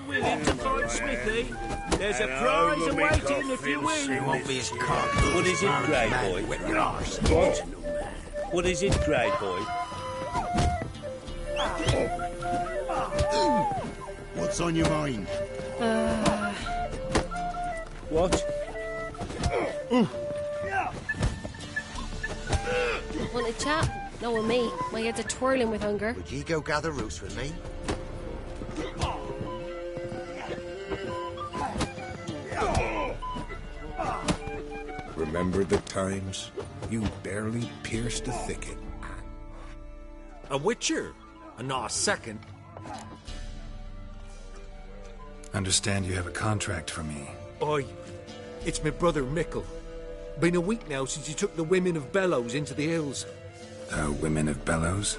willing to fight Smithy, there's a prize awaiting if you win. You won't be as cocky. What is it, Grey Boy? What? What is it, Grey Boy? What's on your mind? What? Want a chat? No, with me. My head's a twirling with hunger. Would ye go gather roots with me? Remember the times? You barely pierced a thicket. A witcher? And not a second. Understand you have a contract for me. Oi, it's my brother Mickle. Been a week now since he took the women of Bellows into the hills. The women of Bellows?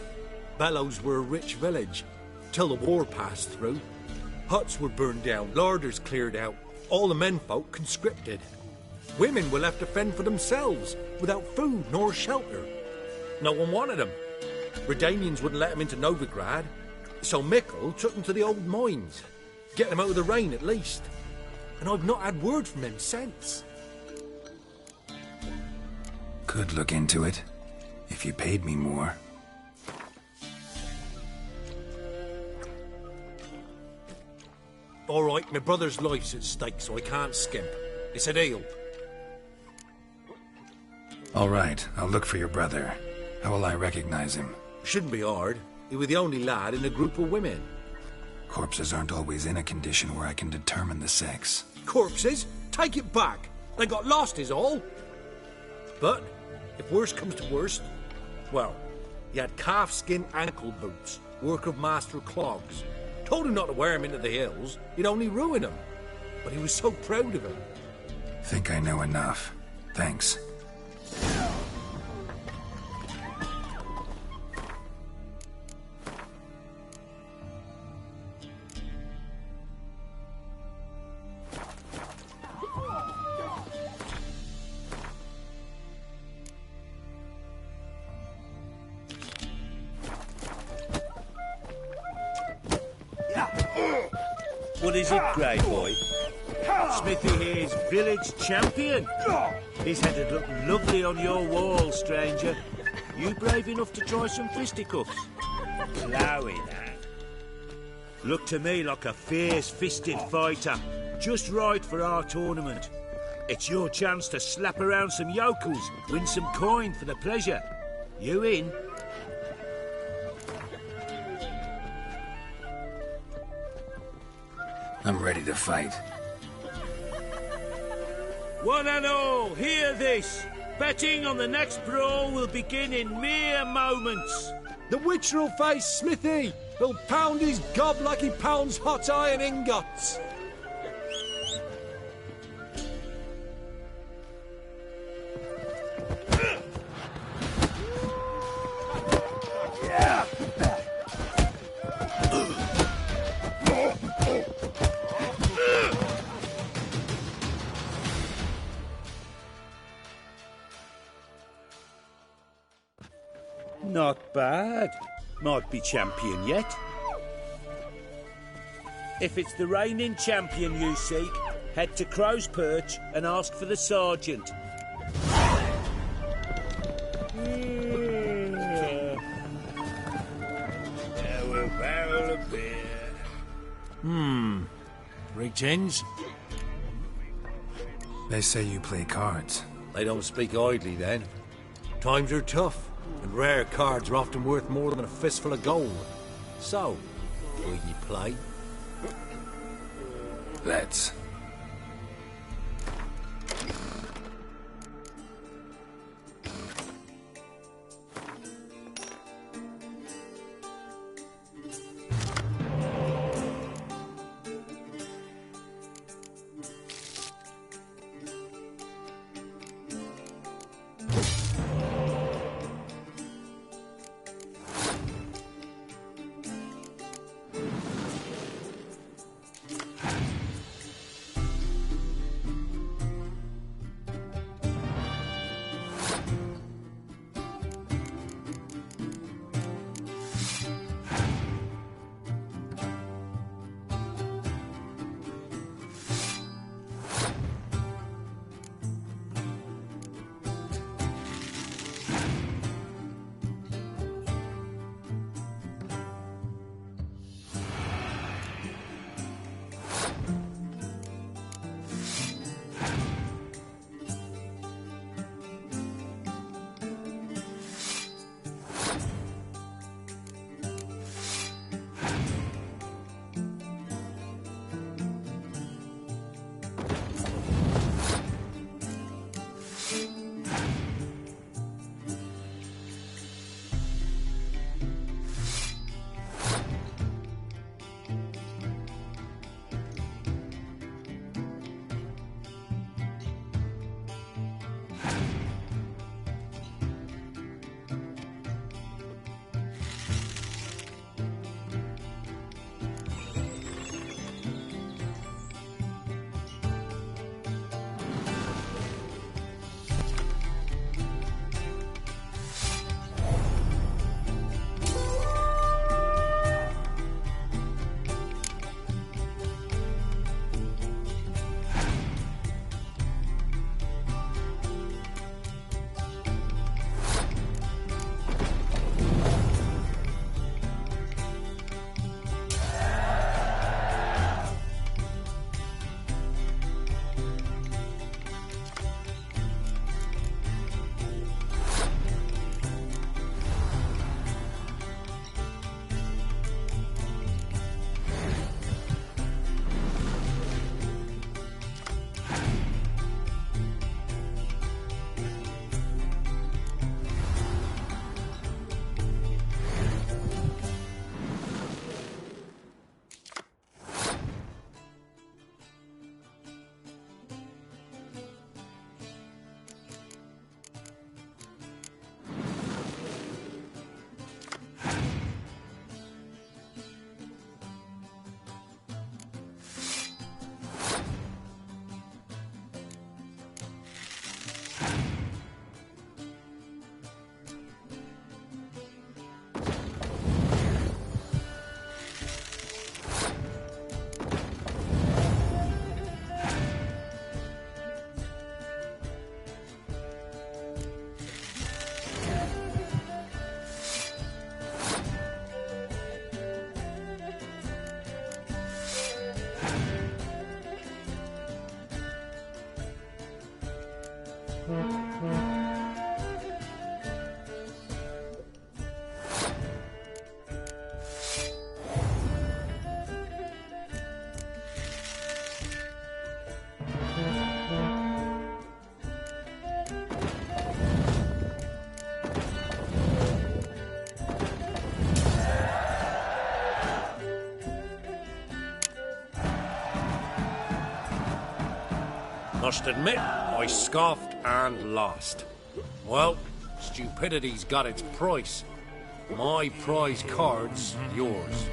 Bellows were a rich village, till the war passed through. Huts were burned down, larders cleared out, all the menfolk conscripted. Women were left to fend for themselves, without food nor shelter. No one wanted them. Redanians wouldn't let them into Novigrad, so Mickle took them to the old mines. Get them out of the rain at least. And I've not had word from him since. Could look into it, if you paid me more. All right, my brother's life's at stake, so I can't skimp. It's a deal. All right, I'll look for your brother. How will I recognize him? Shouldn't be hard. He was the only lad in a group of women. Corpses aren't always in a condition where I can determine the sex. Corpses? Take it back. They got lost is all. But, if worst comes to worst, well, he had calfskin ankle boots, work of master clogs. Told him not to wear him into the hills, he'd only ruin him. But he was so proud of him. Think I know enough. Thanks. What is it, Grey Boy? Smithy here's village champion. His head'd look lovely on your wall, stranger. You brave enough to try some fisticuffs? Ploughing hand. Look to me like a fierce-fisted fighter. Just right for our tournament. It's your chance to slap around some yokels, win some coin for the pleasure. You in? I'm ready to fight. One and all, hear this. Betting on the next brawl will begin in mere moments. The witcher'll face Smithy. He'll pound his gob like he pounds hot iron ingots. Not bad. Might be champion yet. If it's the reigning champion you seek, head to Crow's Perch and ask for the sergeant. A barrel of beer. Greetings. They say you play cards. They don't speak idly then. Times are tough, and rare cards are often worth more than a fistful of gold. So, will ye play? Let's. Must admit, I scoffed and lost. Well, stupidity's got its price. My prize card's yours.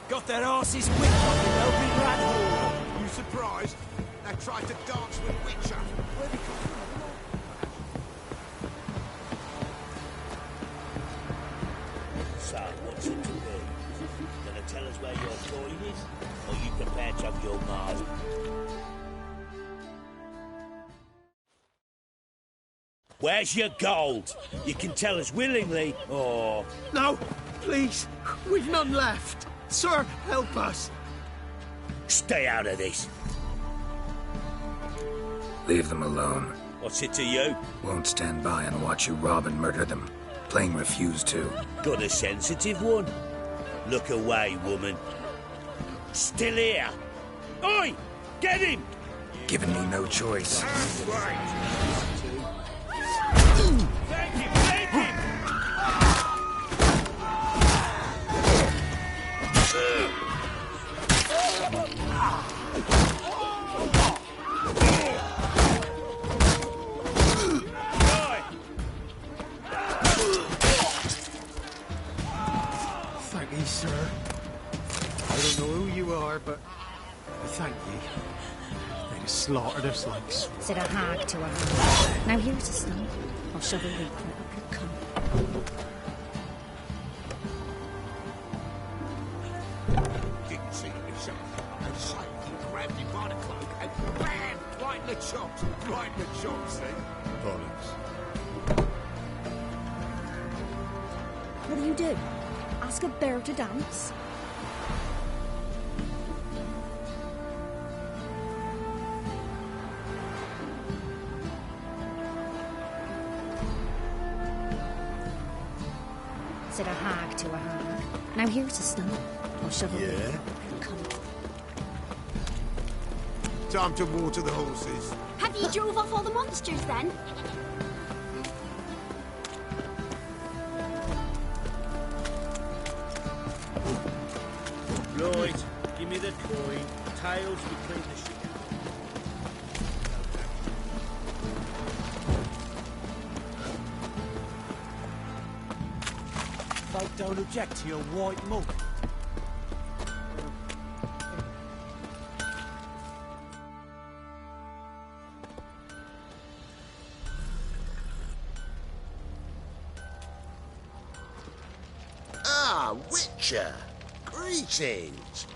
Got their asses whipped on the Novigrad Hall. You surprised? They tried to dance with Witcher. Where'd he come from? So, what's it to do? Gonna tell us where your coin is? Or you prepared to have your mark? Where's your gold? You can tell us willingly, or... No, please. We've none left. Sir, help us. Stay out of this. Leave them alone. What's it to you? Won't stand by and watch you rob and murder them. Plain refuse to. Got a sensitive one? Look away, woman. Still here? Oi! Get him! Given me no choice. Thank him! Thank him! Thank you, sir. I don't know who you are, but thank you. They'd have slaughtered us like swine. Said a hag to a hag. Now here's a stone. I'll shove a leak where it could come. Didn't see him himself. And suddenly grabbed him by the cloak and bam! Right in the chops. Right in the chops, see? Bollocks. What do you do? Ask a bear to dance? Said a hag to a hag. Now here's a stone. I'll shove a leak where it could come. Time to water the horses. Have you drove off all the monsters then? Right, give me the coin. Tails between the sheets. Folk don't object to your white mug. Ah, Witcher. Greetings.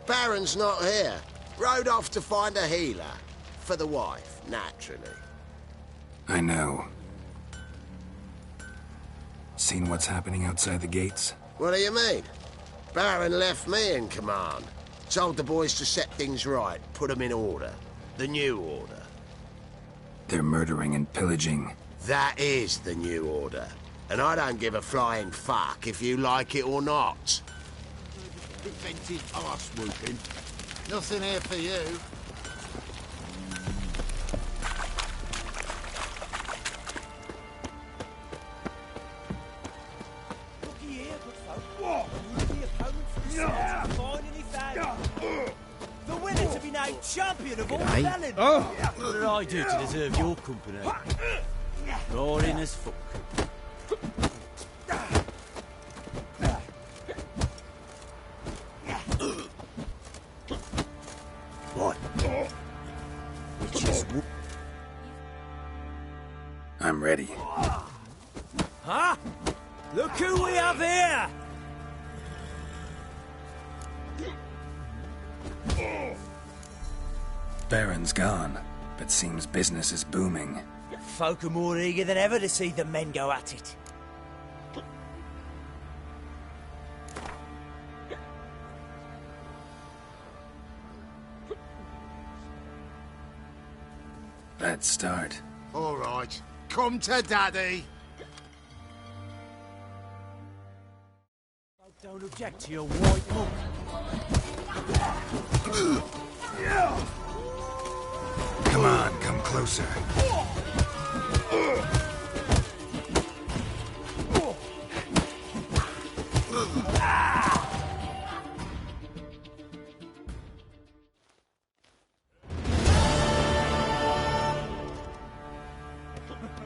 Baron's not here. Rode off to find a healer. For the wife, naturally. I know. Seen what's happening outside the gates? What do you mean? Baron left me in command. Told the boys to set things right, put them in order. The new order. They're murdering and pillaging. That is the new order. And I don't give a flying fuck if you like it or not. Invented arse whooping. Nothing here for you. mate. Oh! What did I do to deserve your company? Boring as fuck. What? Which is... I'm ready. Huh? Look who we have here! Baron's gone, but seems business is booming. Folk are more eager than ever to see the men go at it. Bad start. All right, come to Daddy. Folk don't object to your white monk. Come on, come closer.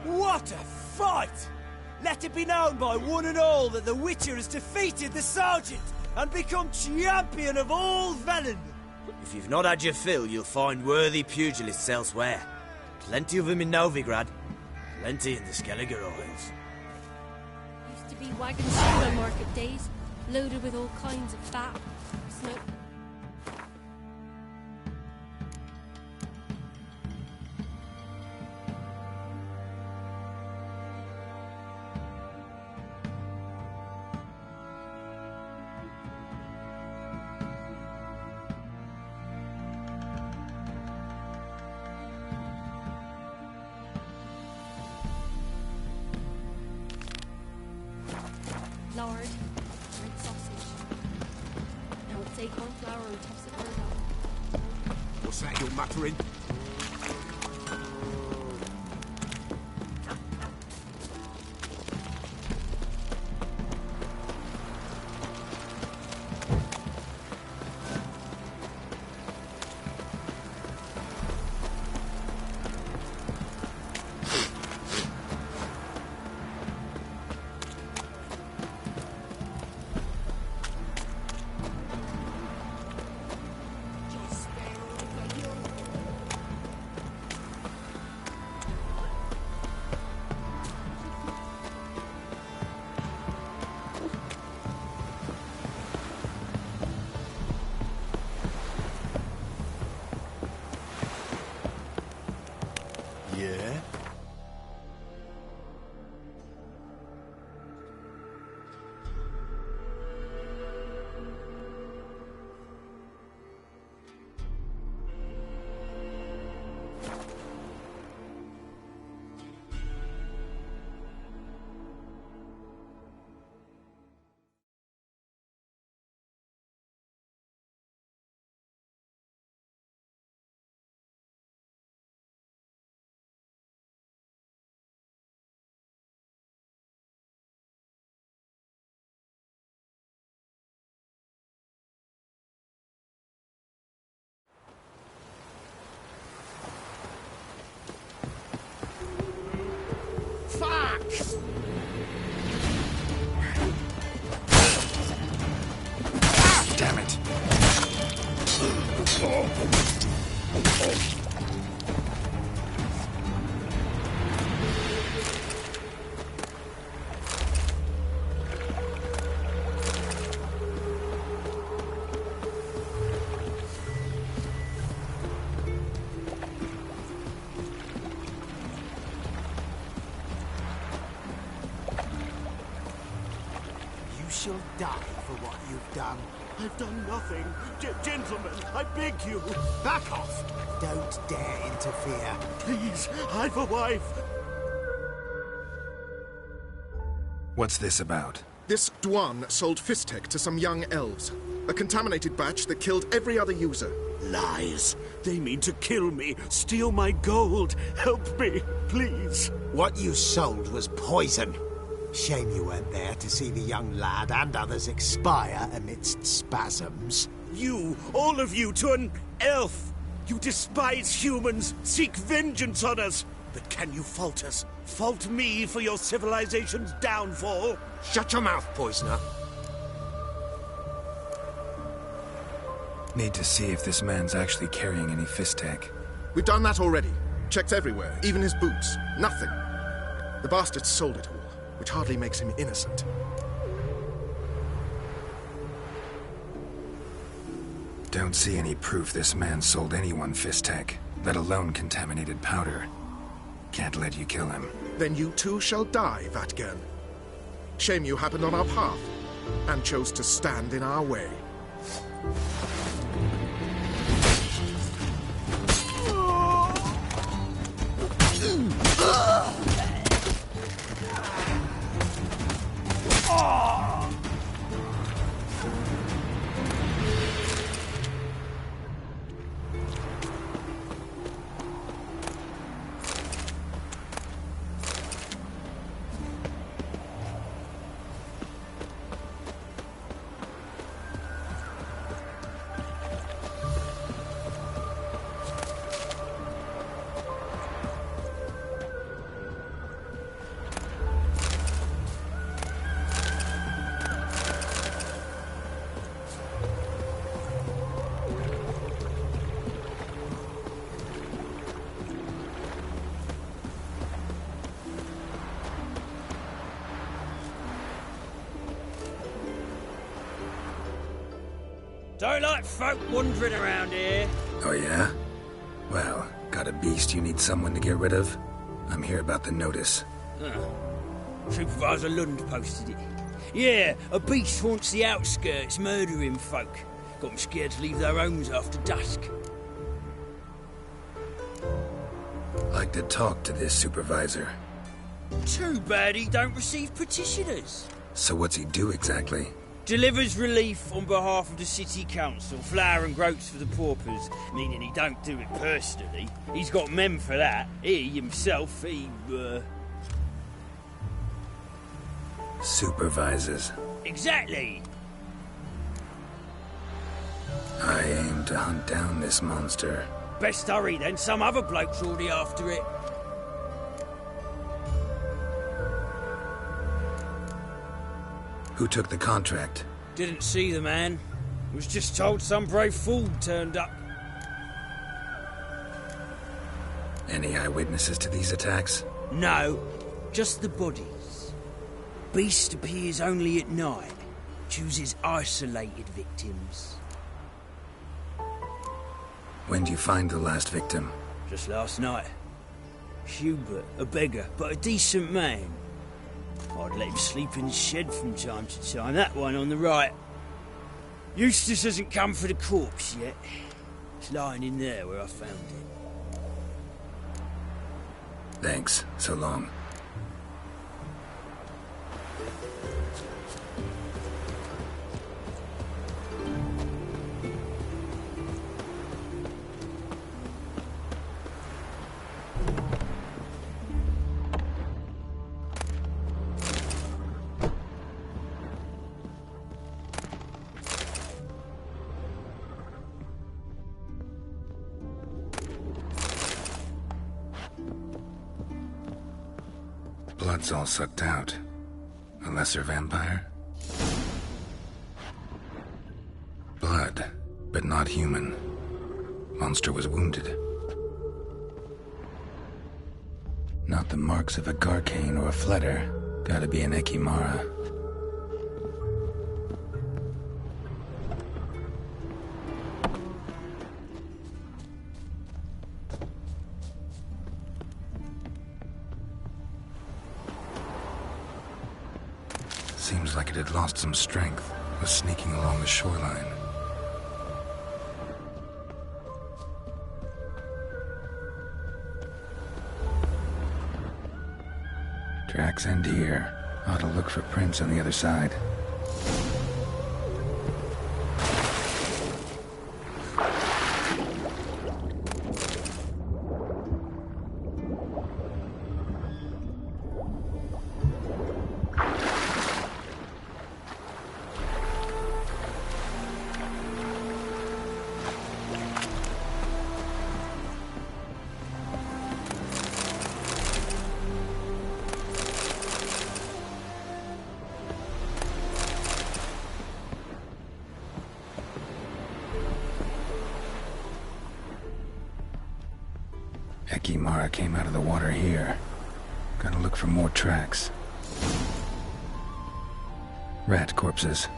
What a fight! Let it be known by one and all that the Witcher has defeated the Sergeant and become champion of all Velen. If you've not had your fill, you'll find worthy pugilists elsewhere. Plenty of them in Novigrad, plenty in the Skelliger Isles. Used to be wagons full on market days, loaded with all kinds of fat, snow. Lard, red sausage. Now it's acorn flour and tops of burdock. What's that you're muttering? Yeah? Damn it. You shall die for what you've done. I've done nothing. Gentlemen, I beg you. Back off! Don't dare interfere. Please, I've a wife. What's this about? This Dwan sold Fistek to some young elves. A contaminated batch that killed every other user. Lies. They mean to kill me, steal my gold. Help me, please. What you sold was poison. Shame you weren't there to see the young lad and others expire amidst spasms. You, all of you, to an elf. You despise humans, seek vengeance on us. But can you fault us? Fault me for your civilization's downfall? Shut your mouth, poisoner. Need to see if this man's actually carrying any fist tech. We've done that already. Checked everywhere, even his boots. Nothing. The bastard sold it all, which hardly makes him innocent. Don't see any proof this man sold anyone fist tech, let alone contaminated powder. Can't let you kill him. Then you too shall die, Vatgern. Shame you happened on our path, and chose to stand in our way. Don't like folk wandering around here. Oh yeah? Well, got a beast you need someone to get rid of? I'm here about the notice. Supervisor Lund posted it. Yeah, a beast haunts the outskirts, murdering folk. Got them scared to leave their homes after dusk. Like to talk to this supervisor. Too bad he don't receive petitioners. So what's he do exactly? Delivers relief on behalf of the city council, flour and groats for the paupers, meaning he don't do it personally. He's got men for that. He, himself, Supervises. Exactly. I aim to hunt down this monster. Best hurry then, some other bloke's already after it. Who took the contract? Didn't see the man. Was just told some brave fool turned up. Any eyewitnesses to these attacks? No, just the bodies. Beast appears only at night. Chooses isolated victims. When do you find the last victim? Just last night. Hubert, a beggar, but a decent man. I'd let him sleep in his shed from time to time. That one on the right. Eustace hasn't come for the corpse yet. It's lying in there where I found it. Thanks. So long. Blood's all sucked out. A lesser vampire? Blood, but not human. Monster was wounded. Not the marks of a Garcane or a Fletter. Gotta be an Ekimara. Seems like it had lost some strength. Was sneaking along the shoreline. Tracks end here. Ought to look for prints on the other side. Mara came out of the water here. Gotta look for more tracks. Rat corpses.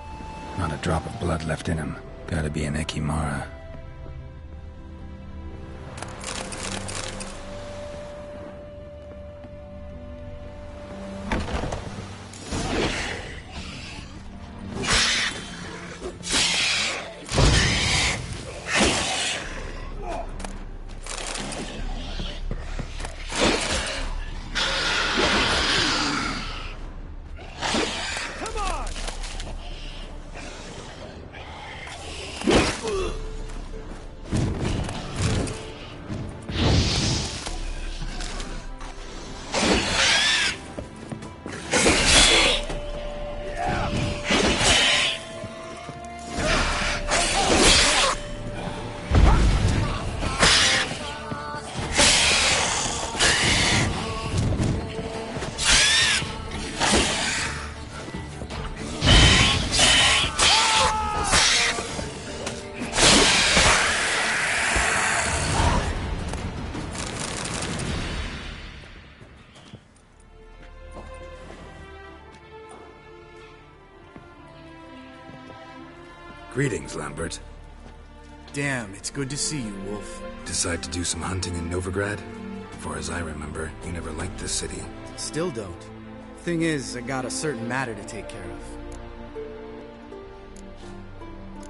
Not a drop of blood left in him. Gotta be an Mara. Greetings, Lambert. Damn, it's good to see you, Wolf. Decide to do some hunting in Novigrad? Far as I remember, you never liked this city. Still don't. Thing is, I got a certain matter to take care of.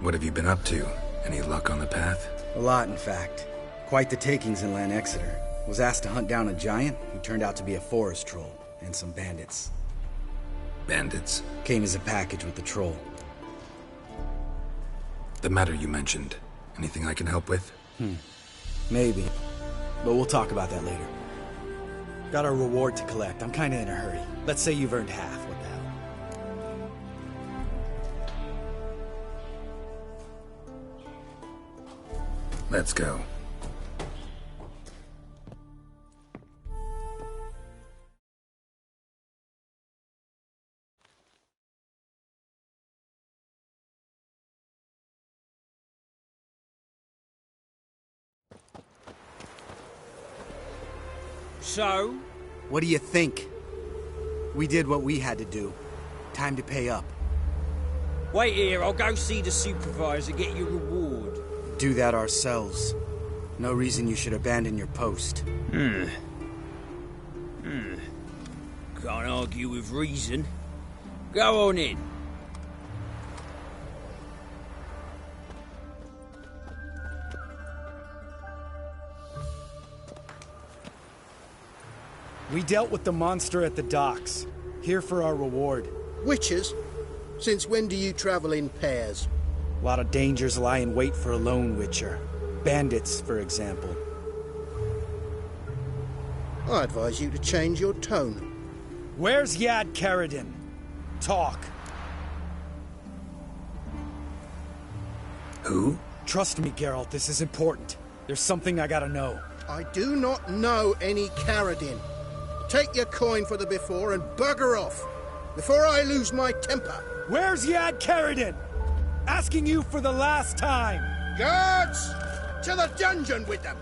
What have you been up to? Any luck on the path? A lot, in fact. Quite the takings in Lan Exeter. Was asked to hunt down a giant who turned out to be a forest troll, and some bandits. Bandits? Came as a package with the troll. The matter you mentioned. Anything I can help with? Maybe. But we'll talk about that later. Got our reward to collect. I'm kinda in a hurry. Let's say you've earned half. What the hell? Let's go. So? What do you think? We did what we had to do. Time to pay up. Wait here, I'll go see the supervisor, get your reward. Do that ourselves. No reason you should abandon your post. Can't argue with reason. Go on in. We dealt with the monster at the docks. Here for our reward. Witches? Since when do you travel in pairs? A lot of dangers lie in wait for a lone witcher. Bandits, for example. I advise you to change your tone. Where's Yad Karadin? Talk. Who? Trust me, Geralt, this is important. There's something I gotta know. I do not know any Karadin. Take your coin for the before and bugger off, before I lose my temper. Where's Yad Karadin? Asking you for the last time. Guards! To the dungeon with them!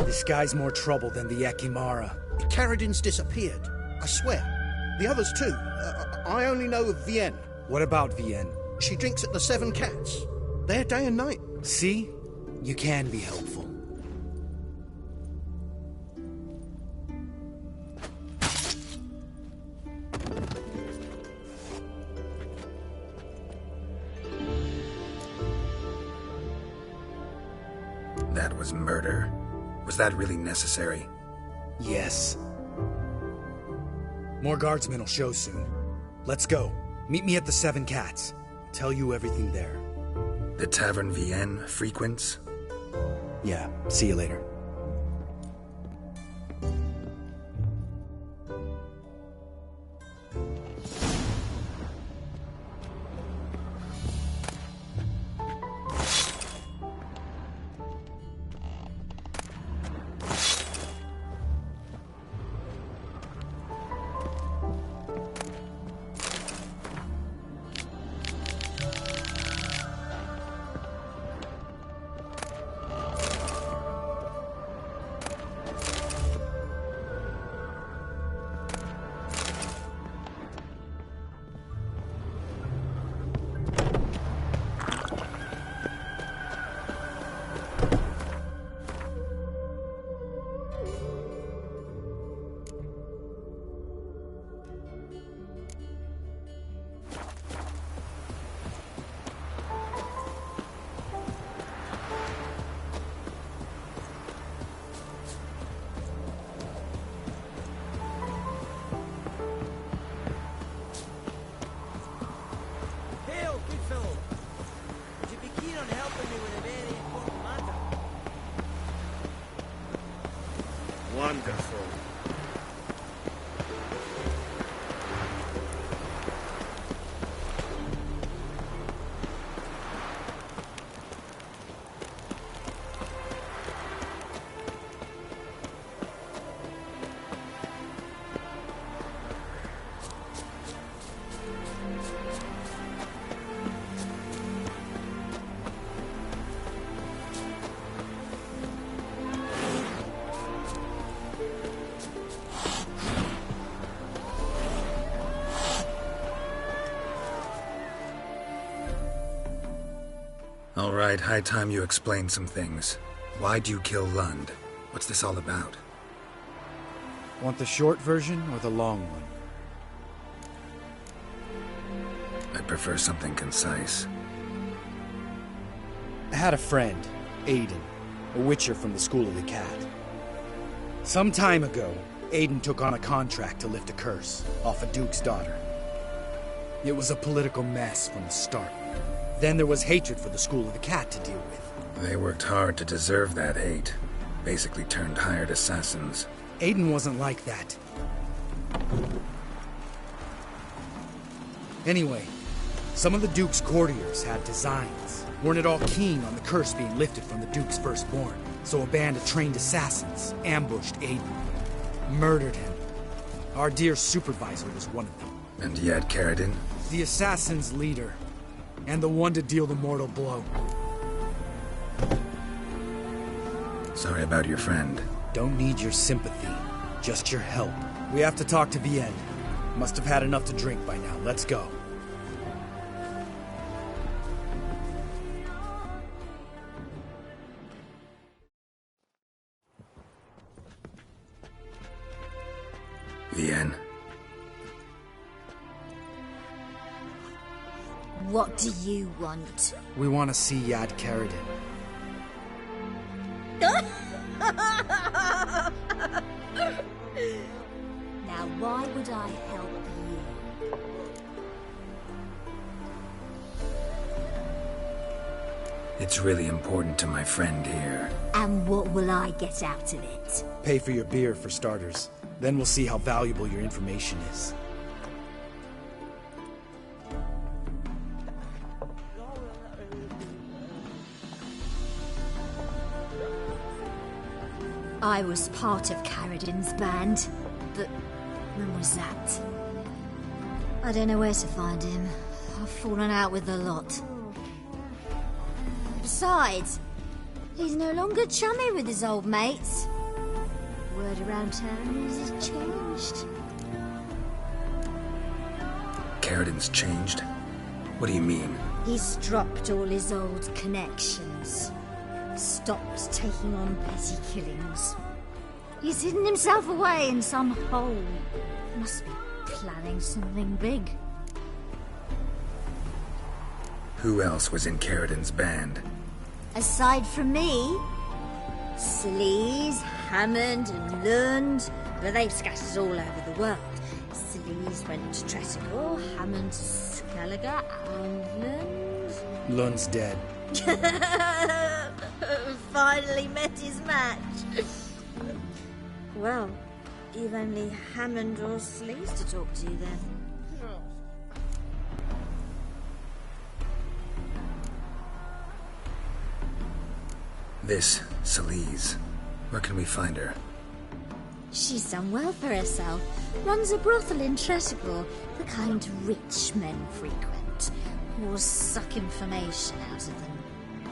This guy's more trouble than the Ekimara. Karadin's disappeared, I swear. The others too. I only know of Vienne. What about Vienne? She drinks at the Seven Cats. There day and night. See? You can be helpful. that was murder. Was that really necessary? Yes. More guardsmen will show soon. Let's go. Meet me at the Seven Cats. Tell you everything there. The Tavern Vienne frequents? Yeah, see you later. Wonderful. All right, high time you explain some things. Why'd you kill Lund? What's this all about? Want the short version or the long one? I'd prefer something concise. I had a friend, Aiden, a witcher from the School of the Cat. Some time ago, Aiden took on a contract to lift a curse off a duke's daughter. It was a political mess from the start. Then there was hatred for the School of the Cat to deal with. They worked hard to deserve that hate. Basically turned hired assassins. Aiden wasn't like that. Anyway, some of the Duke's courtiers had designs. Weren't at all keen on the curse being lifted from the Duke's firstborn. So a band of trained assassins ambushed Aiden. Murdered him. Our dear supervisor was one of them. And yet, Caridin? The assassin's leader. And the one to deal the mortal blow. Sorry about your friend. Don't need your sympathy, just your help. We have to talk to Vienne. Must have had enough to drink by now. Let's go. Vienne. What do you want? We want to see Yad Caridin. Now, why would I help you? It's really important to my friend here. And what will I get out of it? Pay for your beer, for starters. Then we'll see how valuable your information is. I was part of Caridin's band, but when was that? I don't know where to find him. I've fallen out with the lot. Besides, he's no longer chummy with his old mates. Word around town is he's changed. Caridin's changed? What do you mean? He's dropped all his old connections. Stopped taking on petty killings. He's hidden himself away in some hole. Must be planning something big. Who else was in Caridin's band? Aside from me, Sleaze, Hammond and Lund, but they've scattered all over the world. Sleaze went to Tretigor, Hammond to Skellige, and Lund... Lund's dead. Finally met his match. Well, you've only Hammond or Sleaze to talk to then. This Sleaze. Where can we find her? She's done well for herself. Runs a brothel in Tretigor, the kind rich men frequent. Whores suck information out of them.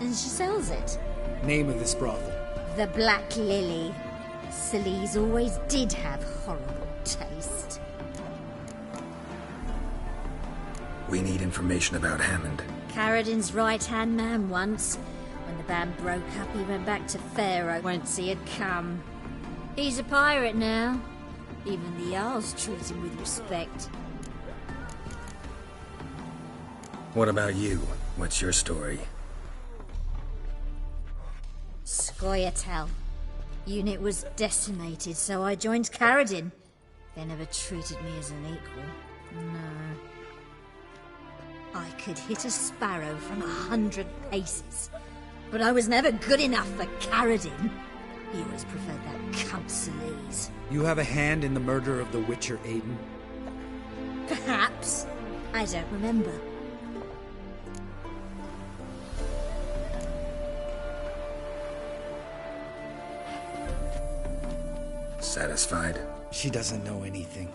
And she sells it. Name of this brothel? The Black Lily. Sleaze always did have horrible taste. We need information about Hammond. Carradin's right-hand man once. When the band broke up, he went back to Pharaoh. Won't see it come. He's a pirate now. Even the Jarls treat him with respect. What about you? What's your story? Scoia'tael. Unit was decimated, so I joined Carradin. They never treated me as an equal. No. I could hit a sparrow from 100 paces, but I was never good enough for Carradin. He always preferred that cunt Sleaze. You have a hand in the murder of the Witcher, Aiden? Perhaps. I don't remember. Satisfied? She doesn't know anything.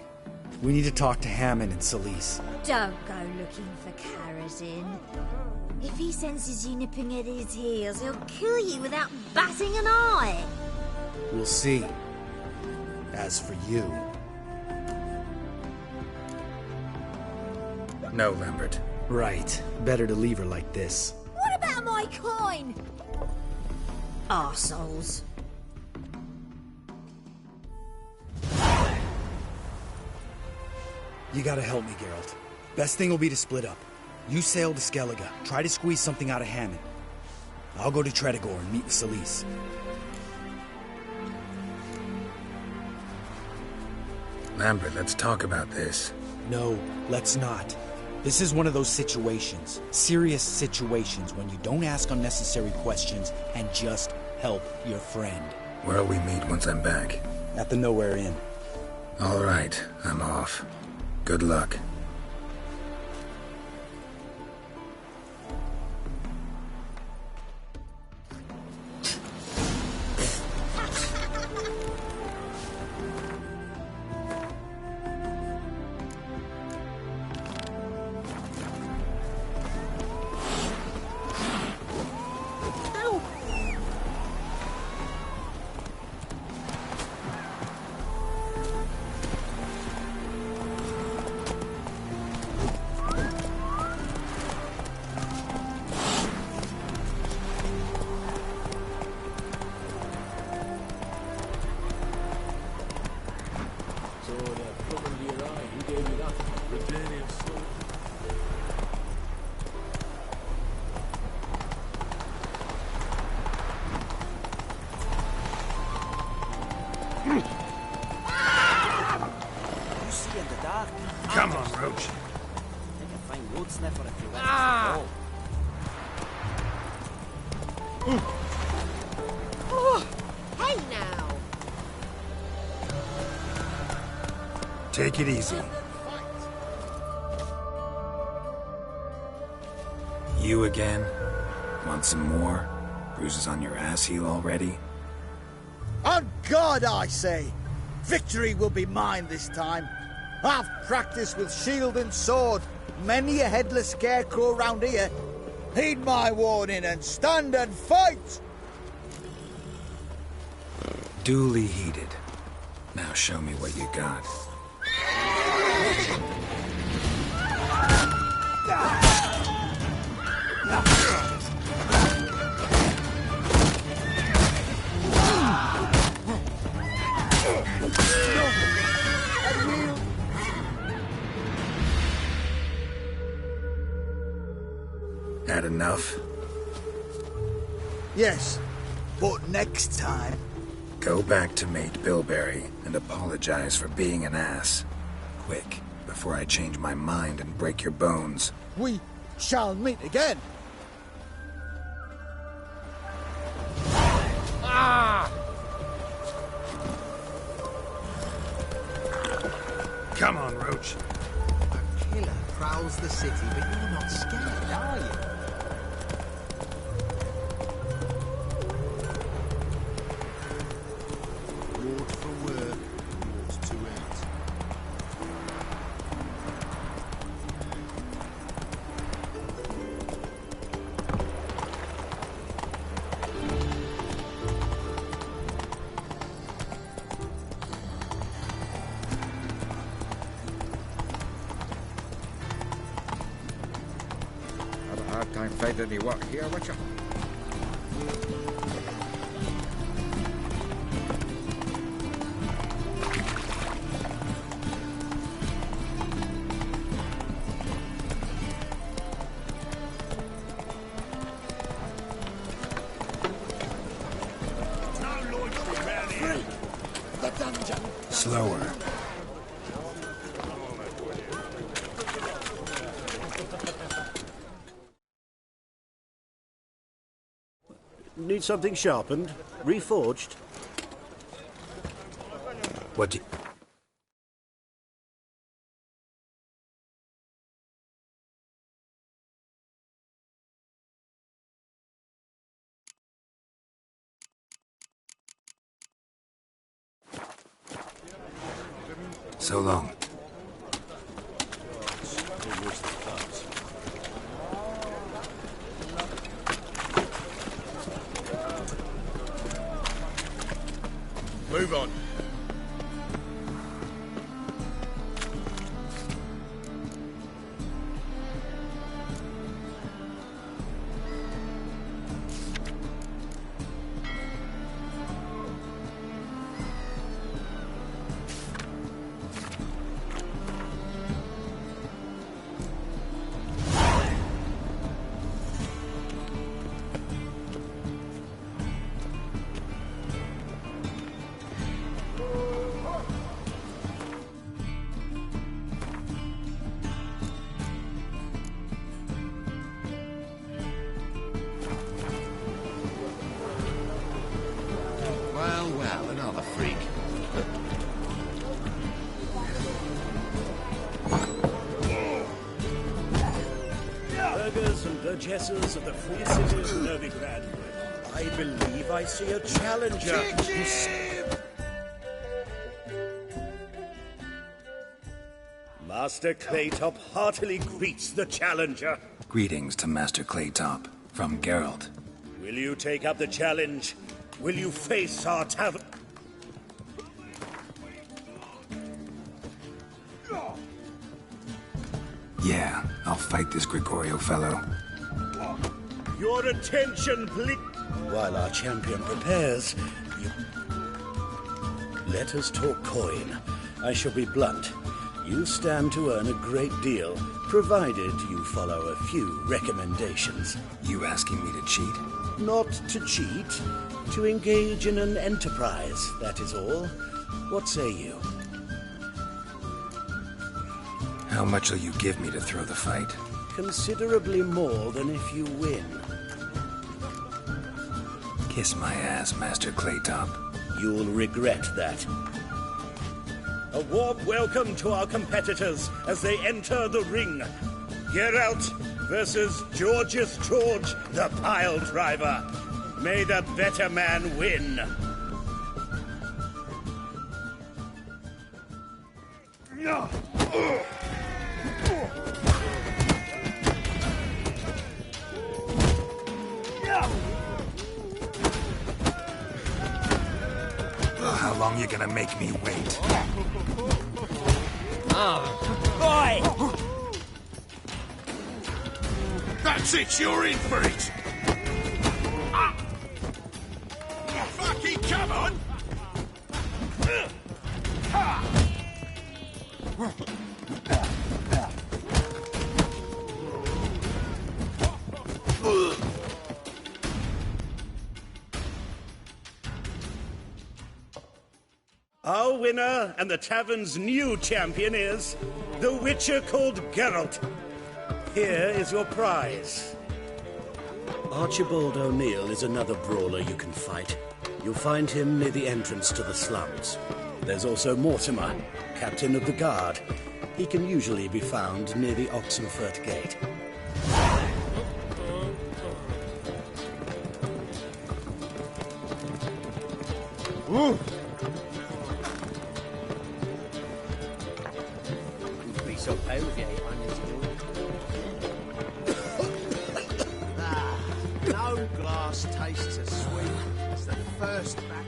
We need to talk to Hammond and Sleaze. Don't go looking for Carradin. If he senses you nipping at his heels, he'll kill you without batting an eye. We'll see. As for you... No, Lambert. Right. Better to leave her like this. What about my coin? Arseholes. You gotta help me, Geralt. Best thing will be to split up. You sail to Skellige. Try to squeeze something out of Hammond. I'll go to Tretigor and meet with Sleaze. Lambert, let's talk about this. No, let's not. This is one of those situations, serious situations, when you don't ask unnecessary questions and just help your friend. Where'll we meet once I'm back? At the Nowhere Inn. All right, I'm off. Good luck. Come on, Roach. Oh, hey now. Take it easy. You again? Want some more? Bruises on your ass heel already? On God, I say! Victory will be mine this time. I've practiced with shield and sword. Many a headless scarecrow round here. Heed my warning and stand and fight! Duly heeded. Now show me what you got. Had enough? Yes. But next time... Go back to Mate Bilberry and apologize for being an ass. Quick, before I change my mind and break your bones. We shall meet again. Ah! Come on, Roach. A killer prowls the city, but you're not scared, are you? Ward for work, ward to eat. Have a hard time finding any work here, Witcher. Slower. Need something sharpened? Reforged? What do you... So long. Move on. Well, another freak. Burghers and burgesses of the free city of Novigrad. I believe I see a challenger. Master Claytop heartily greets the challenger. Greetings to Master Claytop, from Geralt. Will you take up the challenge? Will you face our tavern? Yeah, I'll fight this Gregorio fellow. Your attention, please. While our champion prepares, let us talk coin. I shall be blunt. You stand to earn a great deal, provided you follow a few recommendations. You asking me to cheat? Not to cheat, to engage in an enterprise, that is all. What say you? How much will you give me to throw the fight? Considerably more than if you win. Kiss my ass, Master Claytop. You'll regret that. A warm welcome to our competitors as they enter the ring. Geralt versus Georgius George, the pile driver. May the better man win. How long you gonna make me wait? Boy! That's it, you're in for it! Fucking come on! Our winner and the tavern's new champion is the Witcher called Geralt. Here is your prize. Archibald O'Neill is another brawler you can fight. You'll find him near the entrance to the slums. There's also Mortimer, captain of the guard. He can usually be found near the Oxenfurt Gate. Ooh. You'd be so pale if you ate onions at all. No glass tastes as sweet as the first back.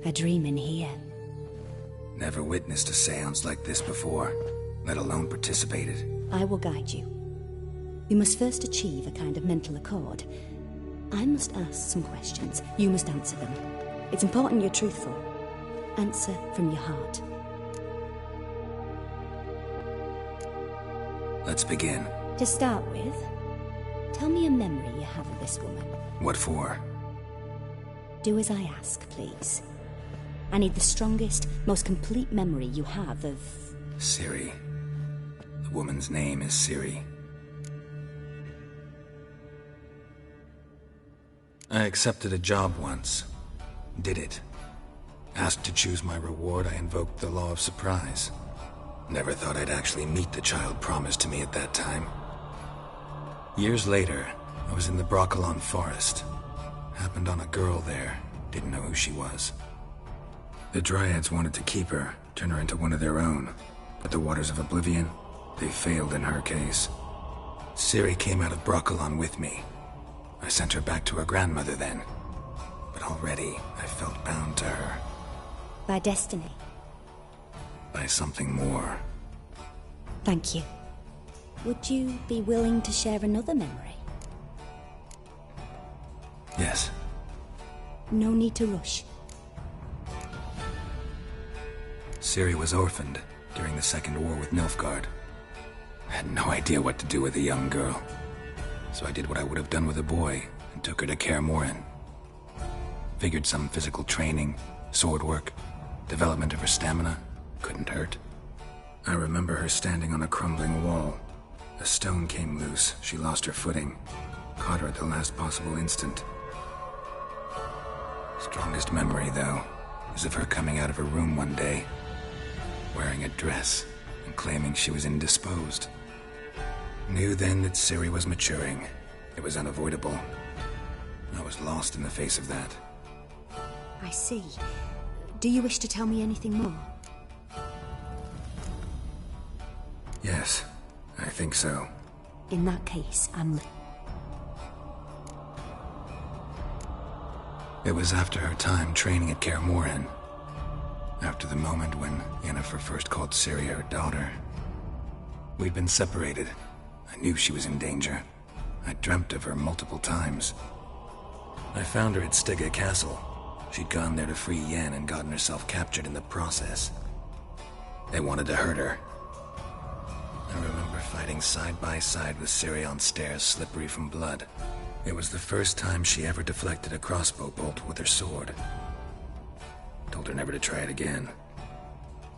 A dream in here. Never witnessed a seance like this before, let alone participated. I will guide you. We must first achieve a kind of mental accord. I must ask some questions. You must answer them. It's important you're truthful. Answer from your heart. Let's begin. To start with, tell me a memory you have of this woman. What for? Do as I ask, please. I need the strongest, most complete memory you have of... Ciri. The woman's name is Ciri. I accepted a job once. Did it. Asked to choose my reward, I invoked the law of surprise. Never thought I'd actually meet the child promised to me at that time. Years later, I was in the Broccolon forest. Happened on a girl there. Didn't know who she was. The Dryads wanted to keep her, turn her into one of their own. But the Waters of Oblivion, they failed in her case. Ciri came out of Broccolon with me. I sent her back to her grandmother then. But already, I felt bound to her. By destiny. By something more. Thank you. Would you be willing to share another memory? Yes. No need to rush. Ciri was orphaned during the Second War with Nilfgaard. I had no idea what to do with a young girl. So I did what I would have done with a boy and took her to Kaer Morhen. Figured some physical training, sword work, development of her stamina couldn't hurt. I remember her standing on a crumbling wall. A stone came loose, she lost her footing. Caught her at the last possible instant. Strongest memory, though, is of her coming out of her room one day, wearing a dress and claiming she was indisposed. Knew then that Ciri was maturing. It was unavoidable. I was lost in the face of that. I see. Do you wish to tell me anything more? Yes, I think so. In that case, It was after her time training at Kaer Morhen. After the moment when Yennefer first called Ciri her daughter. We'd been separated. I knew she was in danger. I dreamt of her multiple times. I found her at Stygga Castle. She'd gone there to free Yen and gotten herself captured in the process. They wanted to hurt her. I remember fighting side by side with Ciri on stairs slippery from blood. It was the first time she ever deflected a crossbow bolt with her sword. Told her never to try it again.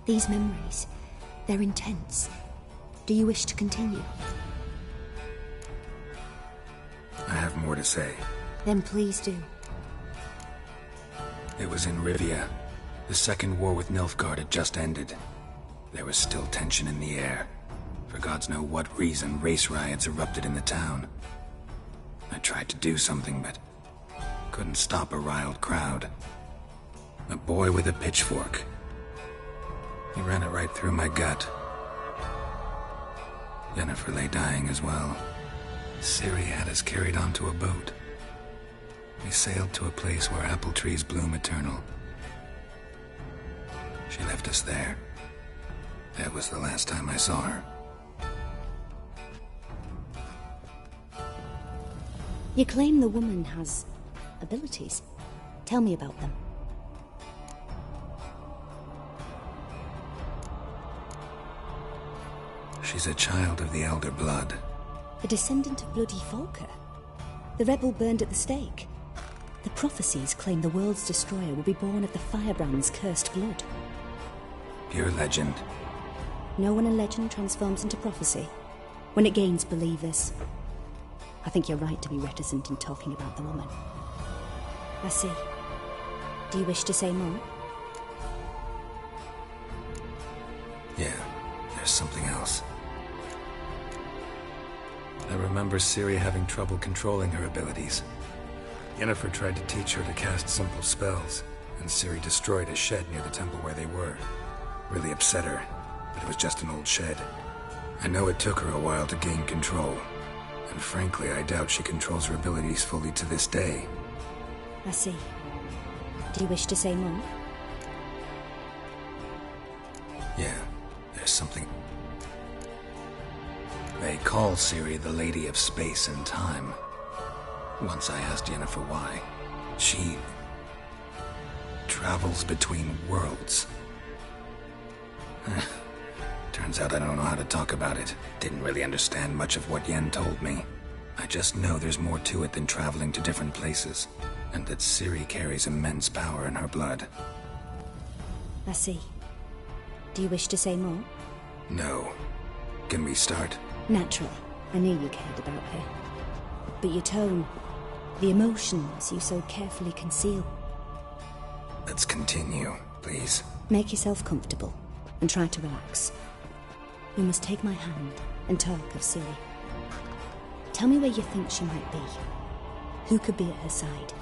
These memories, they're intense. Do you wish to continue? I have more to say. Then please do. It was in Rivia. The second war with Nilfgaard had just ended. There was still tension in the air. For gods know what reason, race riots erupted in the town. I tried to do something, but couldn't stop a riled crowd. A boy with a pitchfork. He ran it right through my gut. Yennefer lay dying as well. Ciri had us carried onto a boat. We sailed to a place where apple trees bloom eternal. She left us there. That was the last time I saw her. You claim the woman has abilities. Tell me about them. She's a child of the Elder Blood. A descendant of bloody Falker. The rebel burned at the stake. The prophecies claim the world's destroyer will be born of the Firebrand's cursed blood. Pure legend. Know when a legend transforms into prophecy? When it gains believers. I think you're right to be reticent in talking about the woman. I see. Do you wish to say more? Yeah, there's something else. I remember Ciri having trouble controlling her abilities. Yennefer tried to teach her to cast simple spells, and Ciri destroyed a shed near the temple where they were. Really upset her, but it was just an old shed. I know it took her a while to gain control, and frankly, I doubt she controls her abilities fully to this day. I see. Do you wish to say more? Yeah, there's something. They call Ciri the Lady of Space and Time. Once I asked Yennefer why. She travels between worlds. Turns out I don't know how to talk about it. Didn't really understand much of what Yen told me. I just know there's more to it than traveling to different places, and that Ciri carries immense power in her blood. I see. Do you wish to say more? No. Can we start? Naturally. I knew you cared about her. But your tone, the emotions you so carefully conceal. Let's continue, please. Make yourself comfortable, and try to relax. You must take my hand and talk of Ciri. Tell me where you think she might be. Who could be at her side?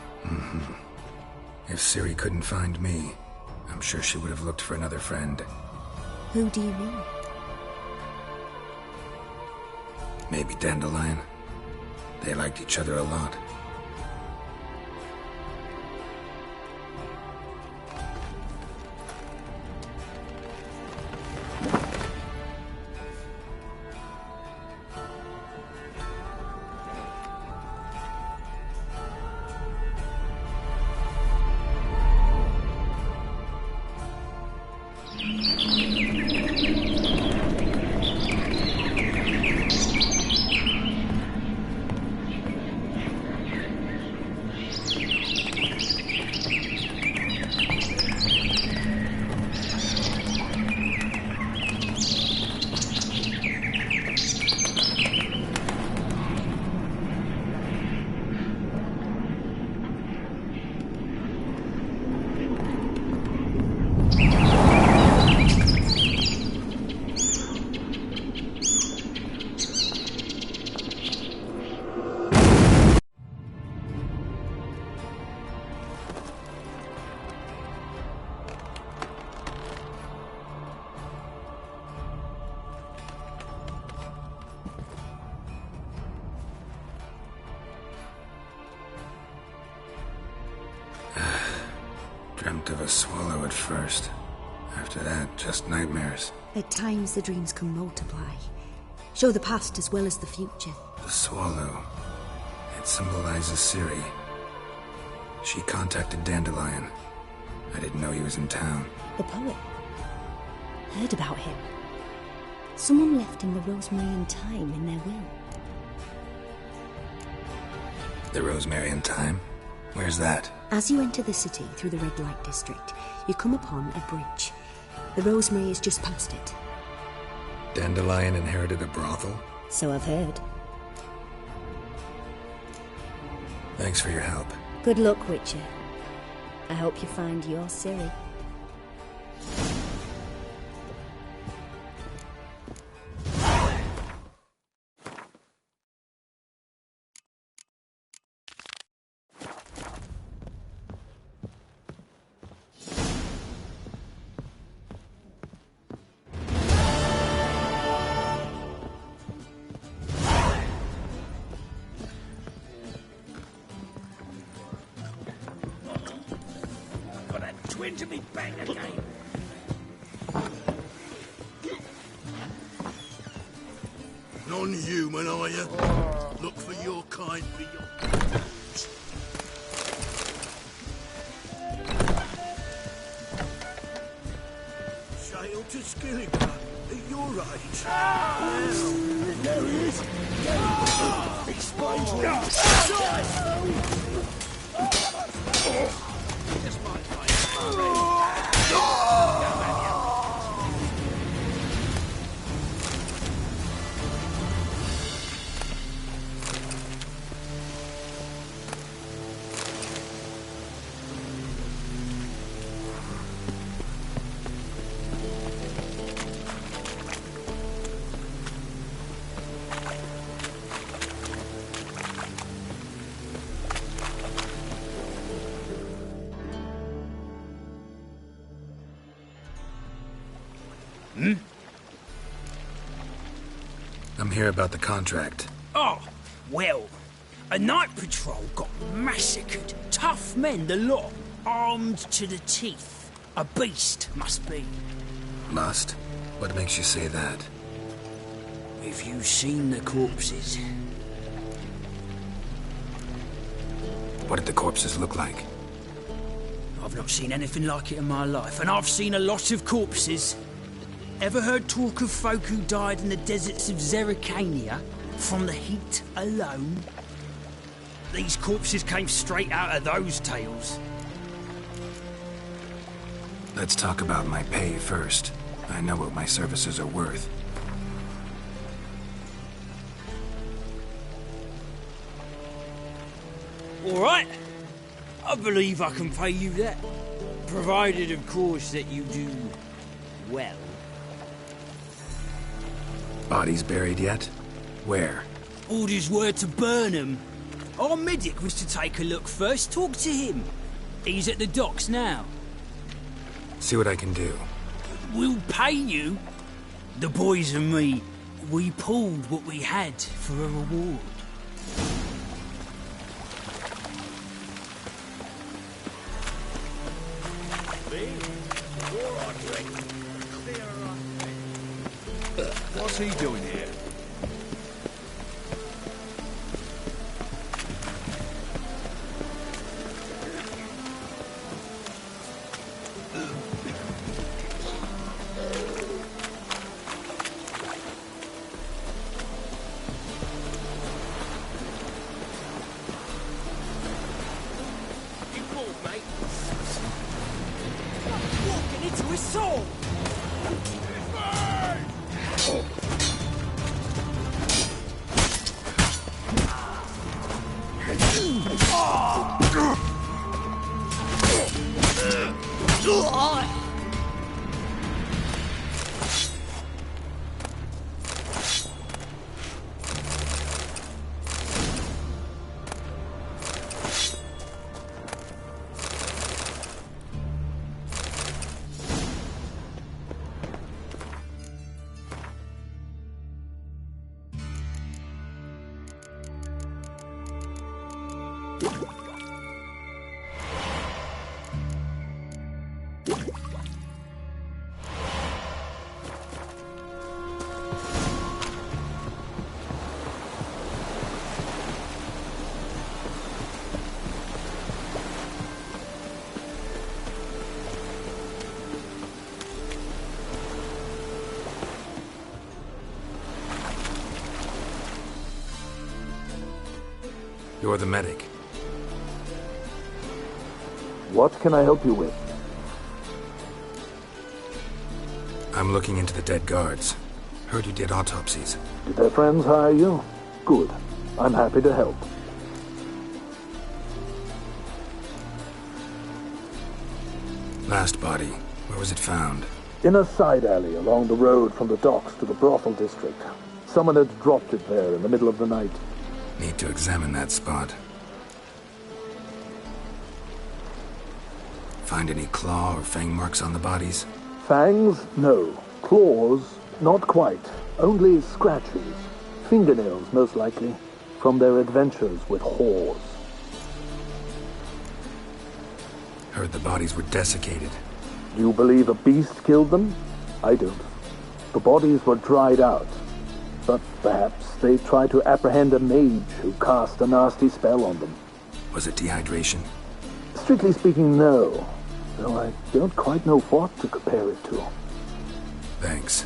If Ciri couldn't find me, I'm sure she would have looked for another friend. Who do you mean? Maybe Dandelion. They liked each other a lot. Dreamt of a swallow at first. After that, just nightmares. At times the dreams can multiply. Show the past as well as the future. The swallow. It symbolizes Ciri. She contacted Dandelion. I didn't know he was in town. The poet. Heard about him. Someone left him the Rosemary and Thyme in their will. The Rosemary and Thyme? Where's that? As you enter the city through the red light district, you come upon a bridge. The Rosemary is just past it. Dandelion inherited a brothel? So I've heard. Thanks for your help. Good luck, Witcher. I hope you find your Ciri. Twin to be back again. Non-human, are you? Look for your kind beyond. Shale to Skillinger at your age. Well, there he is. Explains I'm here about the contract. Oh, well, a night patrol got massacred. Tough men, the lot, armed to the teeth. A beast, must be. Must? What makes you say that? Have you seen the corpses? What did the corpses look like? I've not seen anything like it in my life, and I've seen a lot of corpses. Ever heard talk of folk who died in the deserts of Zerrikania from the heat alone? These corpses came straight out of those tales. Let's talk about my pay first. I know what my services are worth. All right. I believe I can pay you that. Provided, of course, that you do well. Bodies buried yet? Where? Orders were to burn them. Our medic was to take a look first. Talk to him. He's at the docks now. See what I can do. We'll pay you. The boys and me, we pulled what we had for a reward. What's he doing here? You pulled, mate. Walking into his soul. You're the medic. What can I help you with? I'm looking into the dead guards. Heard you did autopsies. Did their friends hire you? Good. I'm happy to help. Last body, where was it found? In a side alley along the road from the docks to the brothel district. Someone had dropped it there in the middle of the night. Need to examine that spot. Find any claw or fang marks on the bodies? Fangs? No. Claws? Not quite. Only scratches. Fingernails, most likely. From their adventures with whores. Heard the bodies were desiccated. Do you believe a beast killed them? I don't. The bodies were dried out. But perhaps they tried to apprehend a mage who cast a nasty spell on them. Was it dehydration? Strictly speaking, no. Though I don't quite know what to compare it to. Thanks.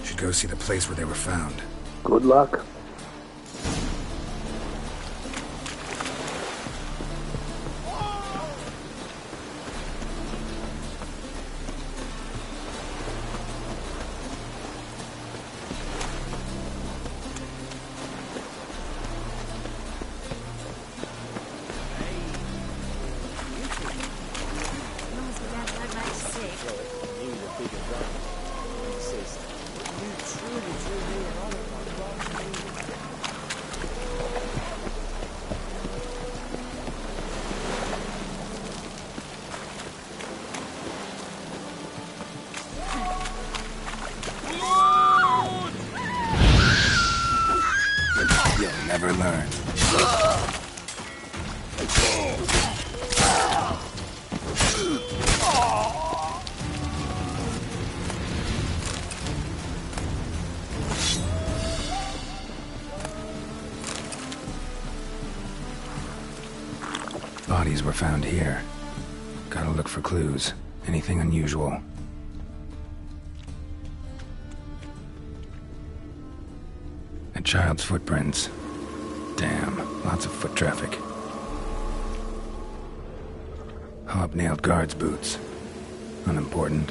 Should go see the place where they were found. Good luck. Never learn. Bodies were found here. Gotta look for clues. Anything unusual. A child's footprints. Damn, lots of foot traffic. Hobnailed guards' boots. Unimportant.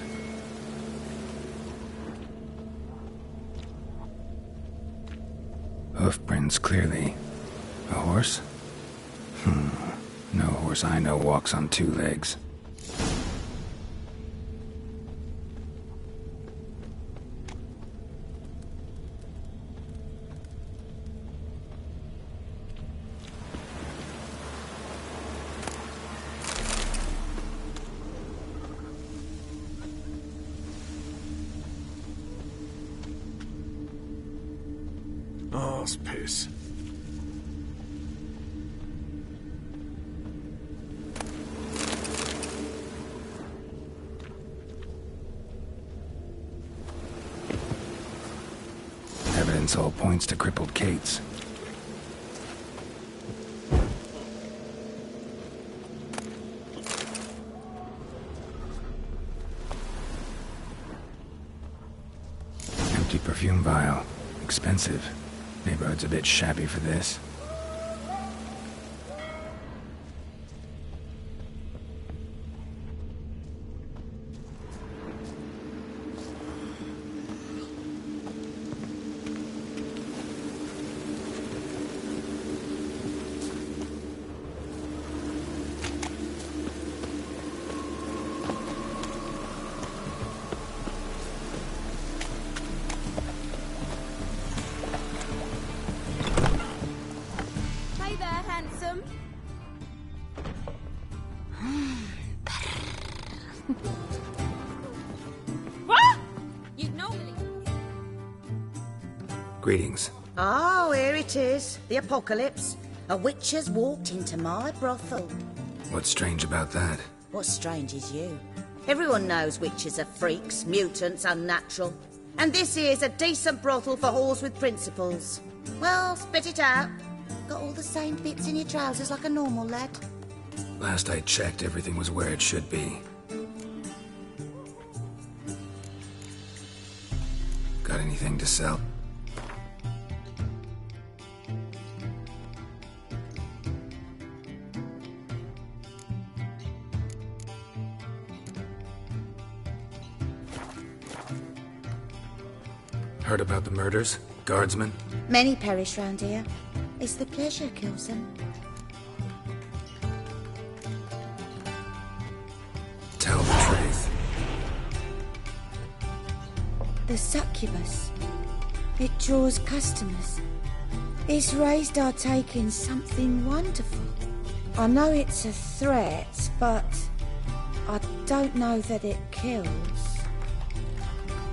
Hoof prints, clearly. A horse? No horse I know walks on two legs. Arse piss. Evidence all points to crippled Kate's. Empty perfume vial. Expensive. Neighborhood's a bit shabby for this. Greetings. Oh, here it is. The apocalypse. A witch has walked into my brothel. What's strange about that? What's strange is you. Everyone knows witches are freaks, mutants, unnatural. And this here's a decent brothel for whores with principles. Well, spit it out. Got all the same bits in your trousers like a normal lad. Last I checked, everything was where it should be. Got anything to sell? Heard about the murders? Guardsmen? Many perish round here. It's the pleasure kills them. Tell the truth. succubus. It draws customers. It's raised our take in something wonderful. I know it's a threat, but I don't know that it kills.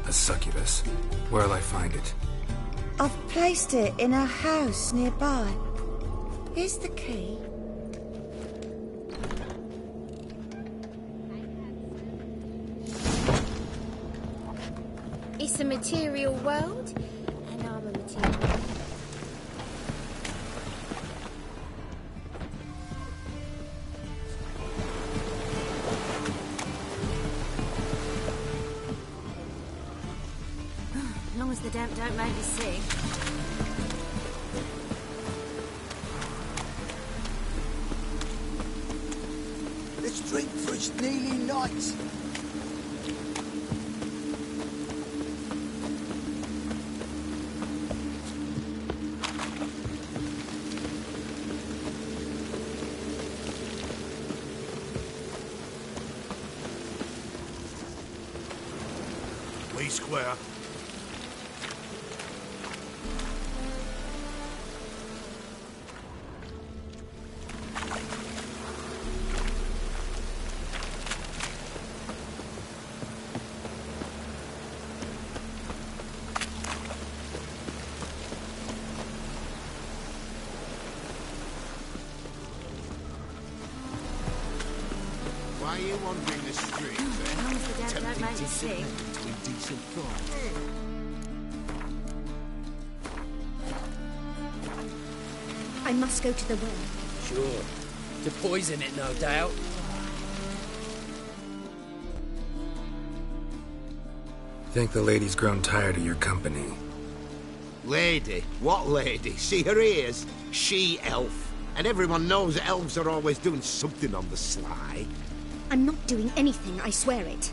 A succubus. Where'll I find it? I've placed it in a house nearby. Here's the key. It's a material world, and I'm a material. As long as the damp don't make me sick. Let's drink for it's nearly night. We square. Why are you wandering the streets, As long as the damp don't Tempting make me decent sick. men between decent thought. I must go to the well. Sure. To poison it, no doubt. Think the lady's grown tired of your company. Lady? What lady? See her ears? She-elf. And everyone knows elves are always doing something on the sly. I'm not doing anything, I swear it.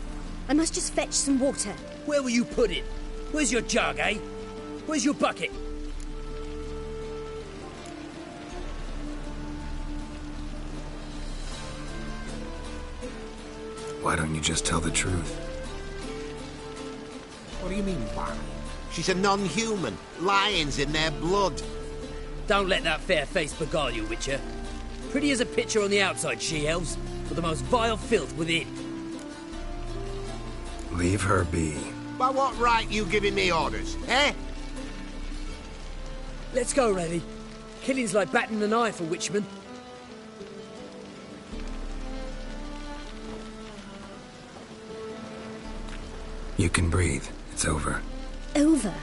I must just fetch some water. Where will you put it? Where's your jug, eh? Where's your bucket? Why don't you just tell the truth? What do you mean, why? She's a non-human. Lions in their blood. Don't let that fair face beguile you, Witcher. Pretty as a picture on the outside, she-elves, but the most vile filth within. Leave her be. By what right you giving me orders, eh? Let's go, Reddy. Killing's like batting an eye for witchmen. You can breathe. It's over. Over?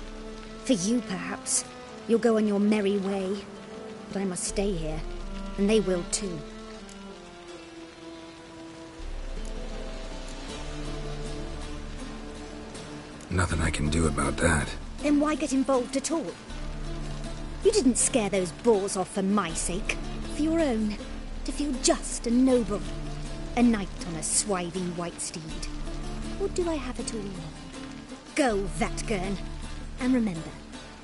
For you, perhaps. You'll go on your merry way. But I must stay here, and they will too. Nothing I can do about that. Then why get involved at all? You didn't scare those boars off for my sake. For your own. To feel just and noble. A knight on a swiving white steed. Or do I have it all wrong? Go, Vatgern. And remember,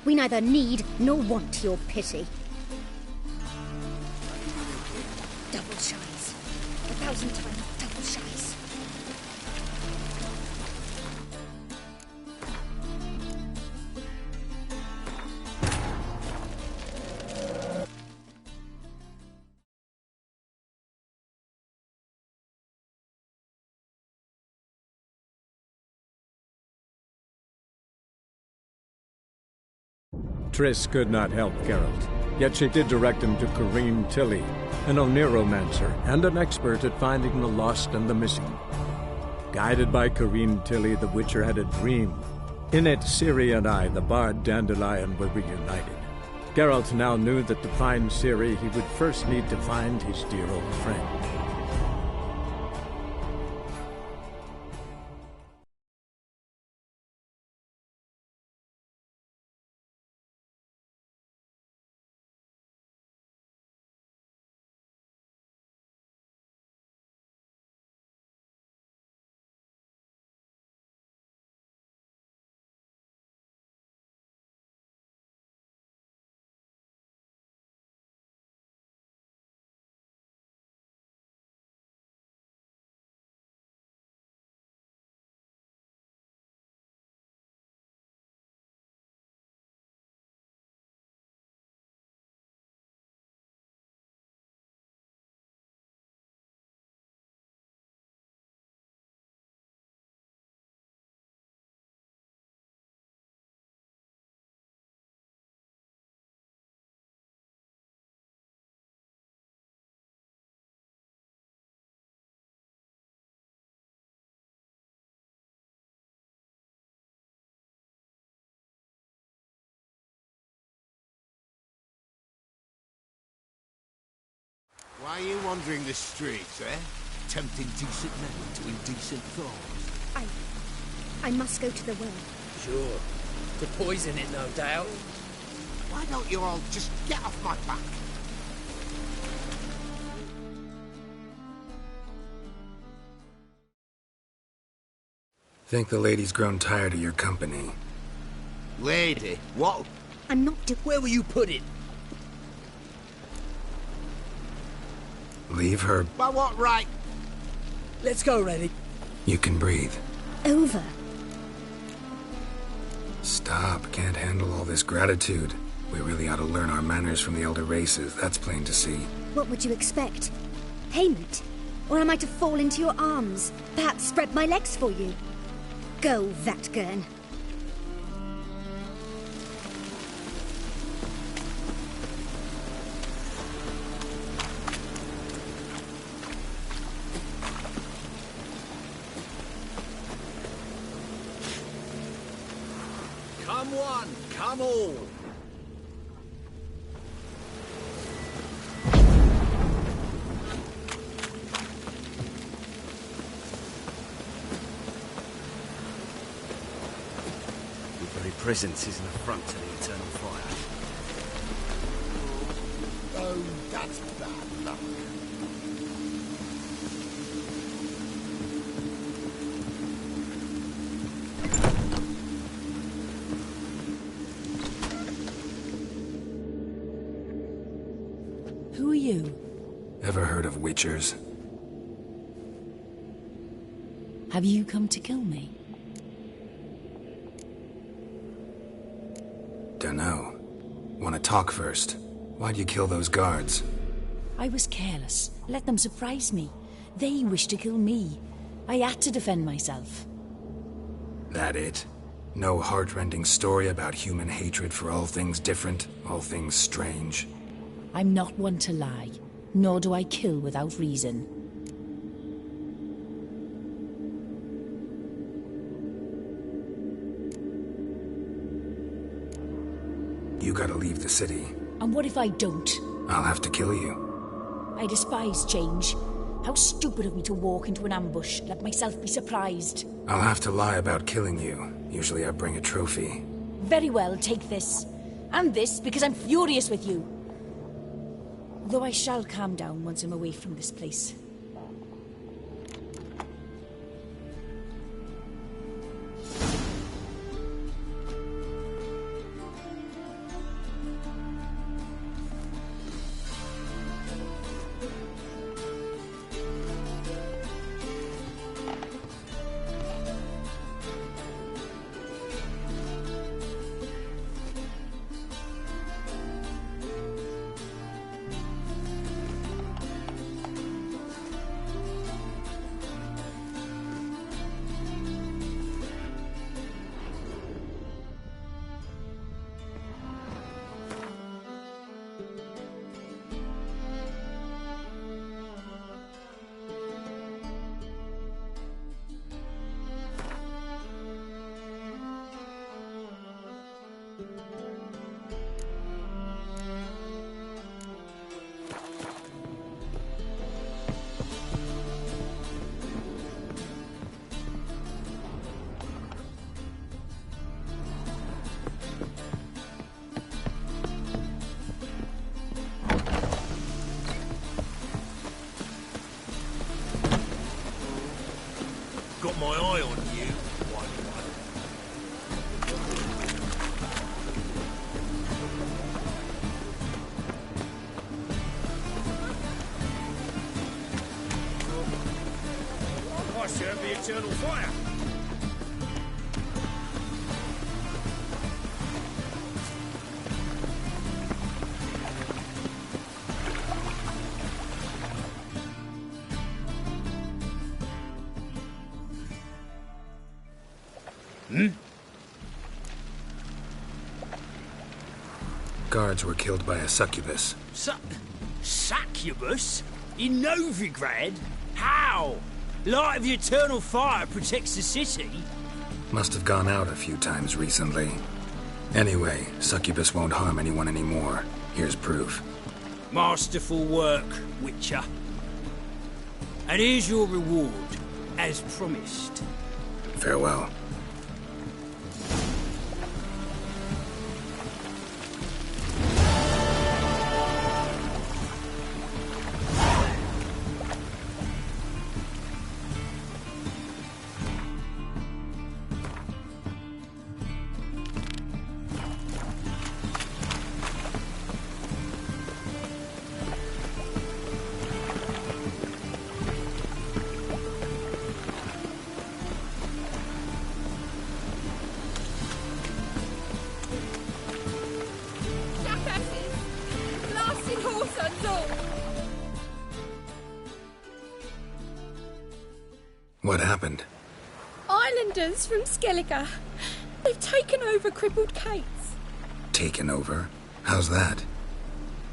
we neither need nor want your pity. Double shies. 1,000 times double shies. Triss could not help Geralt, yet she did direct him to Corinne Tilly, an Oniromancer and an expert at finding the lost and the missing. Guided by Corinne Tilly, the Witcher had a dream. In it, Ciri and I, the bard Dandelion, were reunited. Geralt now knew that to find Ciri, he would first need to find his dear old friend. Why are you wandering the streets, eh? Tempting decent men to indecent thoughts. I must go to the well. Sure. To poison it, no doubt. Why don't you all just get off my back? Think the lady's grown tired of your company. Lady? What? I'm not Where will you put it? Leave her. By what right? Let's go, Reddy. You can breathe. over. Stop. Can't handle all this gratitude. We really ought to learn our manners from the elder races. That's plain to see. What would you expect? Payment? Or am I to fall into your arms? Perhaps spread my legs for you? Go, Vatgern. Come one, come all. Your very presence is an affront to the eternal fire. Oh, that's bad luck. Who are you? Ever heard of witchers? Have you come to kill me? Dunno. Wanna talk first? Why'd you kill those guards? I was careless. Let them surprise me. They wished to kill me. I had to defend myself. That it? No heart-rending story about human hatred for all things different, all things strange? I'm not one to lie, nor do I kill without reason. You gotta leave the city. And what if I don't? I'll have to kill you. I despise change. How stupid of me to walk into an ambush, let myself be surprised. I'll have to lie about killing you. Usually I bring a trophy. Very well, take this. And this, because I'm furious with you. Though I shall calm down once I'm away from this place. Got my eye on you. I serve the eternal fire. Guards were killed by a succubus. Succubus? In Novigrad? How? Light of the eternal fire protects the city? Must have gone out a few times recently. Anyway, succubus won't harm anyone anymore. Here's proof. Masterful work, Witcher. And here's your reward, as promised. Farewell. What happened? Islanders from Skellige. They've taken over crippled Kate's. Taken over? How's that?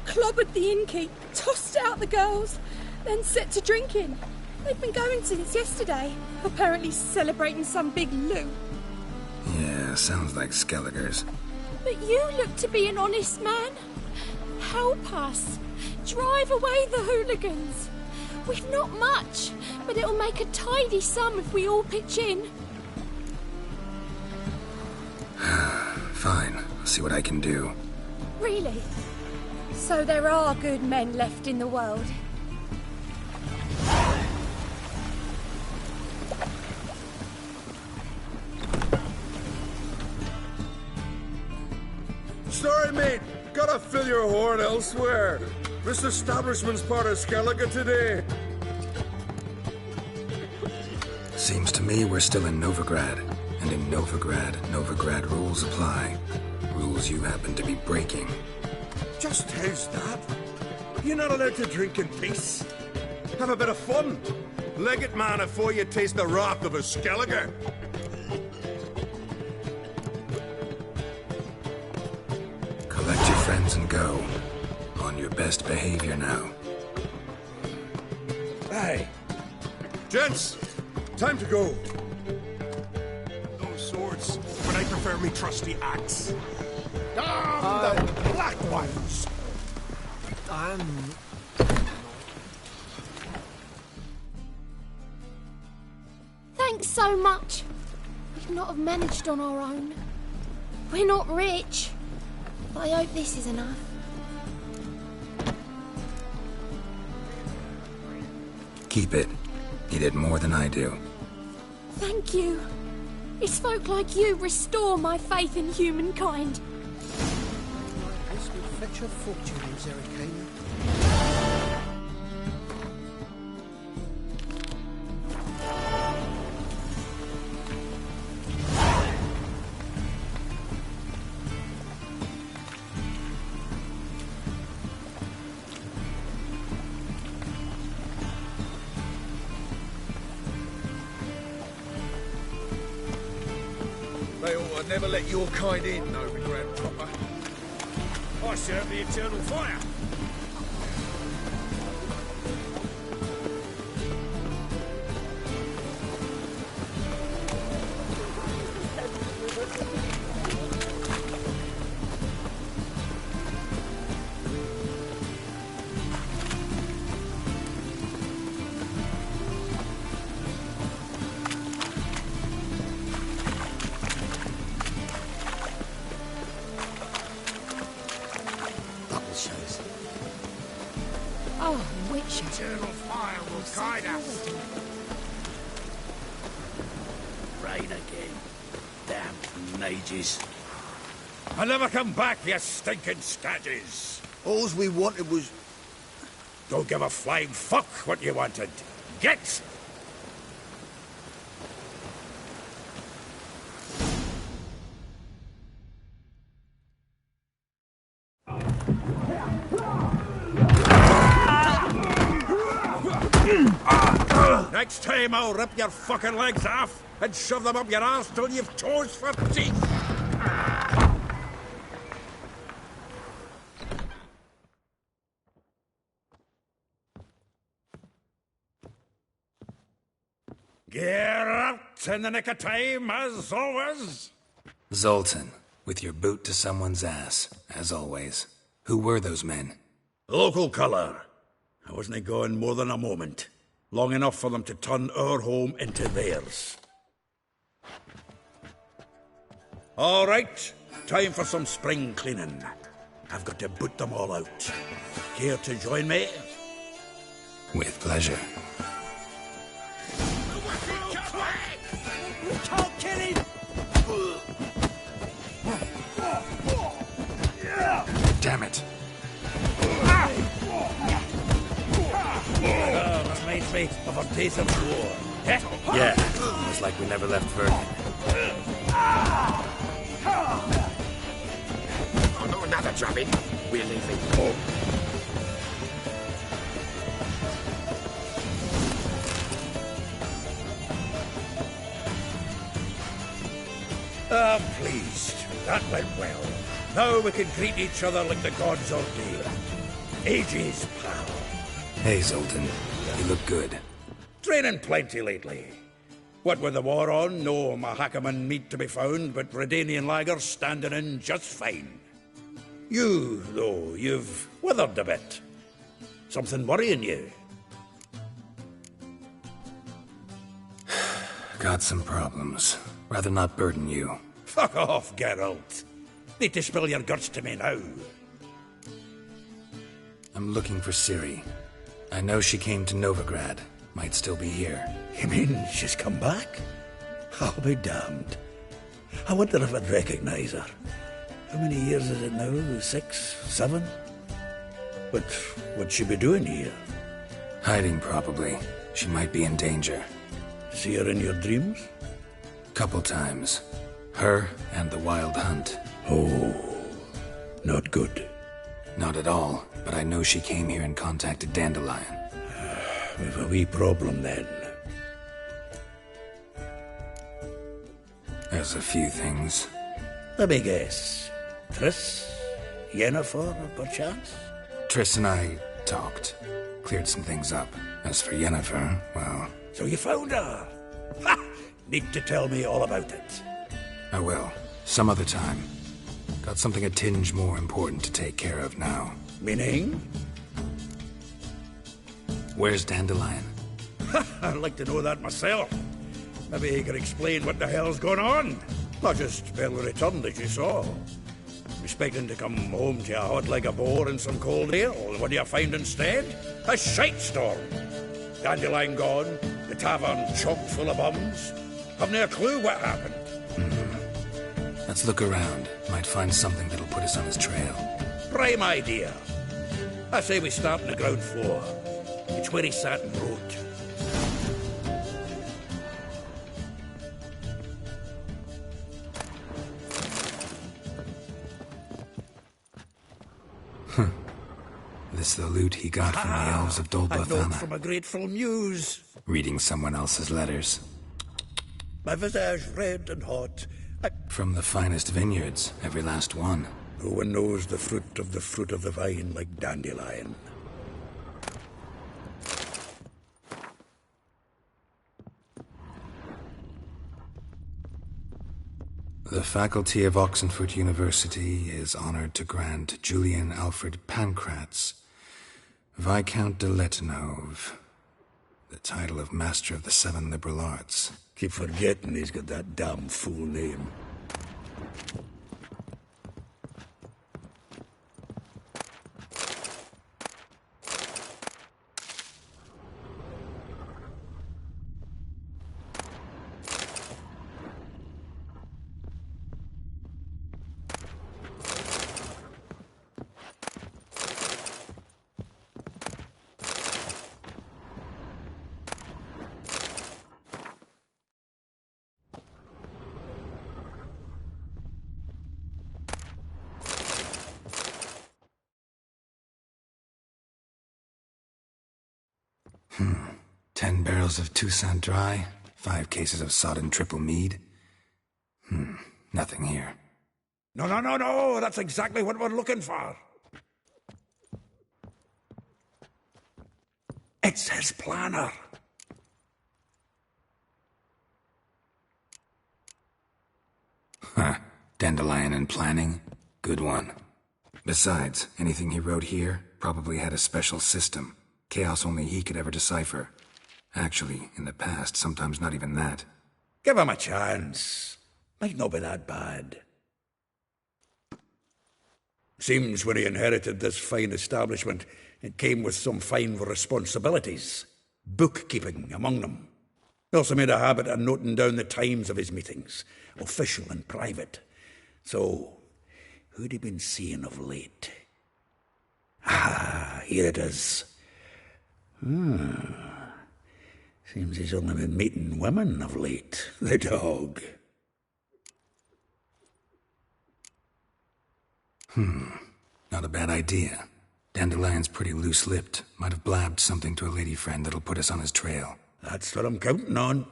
Clobbered the innkeep, tossed out the girls, then set to drinking. They've been going since yesterday, apparently celebrating some big loot. Yeah, sounds like Skellige's. But you look to be an honest man. Help us. Drive away the hooligans. We've not much, but it'll make a tidy sum if we all pitch in. Fine, I'll see what I can do. Really? So there are good men left in the world? Sorry, mate. Gotta fill your horn elsewhere. This establishment's part of Skellige today. Seems to me we're still in Novigrad. And in Novigrad rules apply. Rules you happen to be breaking. Just how's that? You're not allowed to drink in peace. Have a bit of fun. Leg it, man, before you taste the wrath of a Skellige. Collect your friends and go. On your best behavior now. Hey. Gents, time to go. No swords, but I prefer me trusty axe. Damn the black ones! Thanks so much. We'd not have managed on our own. We're not rich, but I hope this is enough. Keep it. You did more than I do. Thank you. It's folk like you restore my faith in humankind. This will fetch a fortune in Zerrikania. They ought to never let your kind in, Novigrad proper. I serve the eternal fire. Oh, Witcher. Eternal fire will guide us. Rain again. Damn mages. I'll never come back, you stinking stagges. All we wanted was... Don't give a flying fuck what you wanted. Get! Next time I'll rip your fucking legs off and shove them up your ass till you've toes for teeth. Get out in the nick of time, as always. Zoltan, with your boot to someone's ass, as always. Who were those men? Local colour. I wasn't going more than a moment. Long enough for them to turn our home into theirs. All right, time for some spring cleaning. I've got to boot them all out. Care to join me? With pleasure. We can't kill him! Damn it. That reminds me of our days of war. Yeah, it's like we never left Verdun. Oh, no, another drubbing. We're leaving. Oh. I'm pleased. That went well. Now we can greet each other like the gods ordained. Ages, pal. Hey, Zoltan. You look good. Training plenty lately. What with the war on, no Mahakaman meat to be found, but Redanian lagers standing in just fine. You, though, you've withered a bit. Something worrying you? Got some problems. Rather not burden you. Fuck off, Geralt. Need to spill your guts to me now. I'm looking for Ciri. I know she came to Novigrad. Might still be here. You mean she's come back? I'll be damned. I wonder if I'd recognize her. How many years is it now? 6? 7? But what'd she be doing here? Hiding, probably. She might be in danger. See her in your dreams? Couple times. Her and the Wild Hunt. Oh, not good. Not at all, but I know she came here and contacted Dandelion. We've a wee problem then. There's a few things. Let me guess. Triss? Yennefer, perchance? Triss and I talked. Cleared some things up. As for Yennefer, well... So you found her? Ha! Need to tell me all about it. I will. Some other time. Got something a tinge more important to take care of now. Meaning? Where's Dandelion? I'd like to know that myself. Maybe he could explain what the hell's going on. Not just barely returned as you saw. Expecting to come home to a hot like a boar and some cold ale. What do you find instead? A shite storm. Dandelion gone, the tavern chock full of bums. Have no clue what happened. Let's look around. Might find something that'll put us on his trail. Prime idea. I say we start on the ground floor. It's where he sat and wrote. This the loot he got from the elves of A note Dolbothana. from a grateful muse. Reading someone else's letters. My visage red and hot. From the finest vineyards, every last one. No one knows the fruit of the vine like Dandelion. The faculty of Oxenford University is honored to grant Julian Alfred Pancratz, Viscount de Letenove, the title of Master of the Seven Liberal Arts. Keep forgetting he's got that damn fool name. Hmm. 10 barrels of Toussaint Dry, 5 cases of sodden triple mead. Nothing here. No, that's exactly what we're looking for. It's his planner. Dandelion and planning? Good one. Besides, anything he wrote here, probably had a special system. Chaos only he could ever decipher. Actually, in the past, sometimes not even that. Give him a chance. Might not be that bad. Seems when he inherited this fine establishment, it came with some fine responsibilities. Bookkeeping among them. He also made a habit of noting down the times of his meetings, official and private. So, who'd he been seeing of late? Ah, here it is. Seems he's only been meeting women of late, the dog. Not a bad idea. Dandelion's pretty loose-lipped. Might have blabbed something to a lady friend that'll put us on his trail. That's what I'm counting on.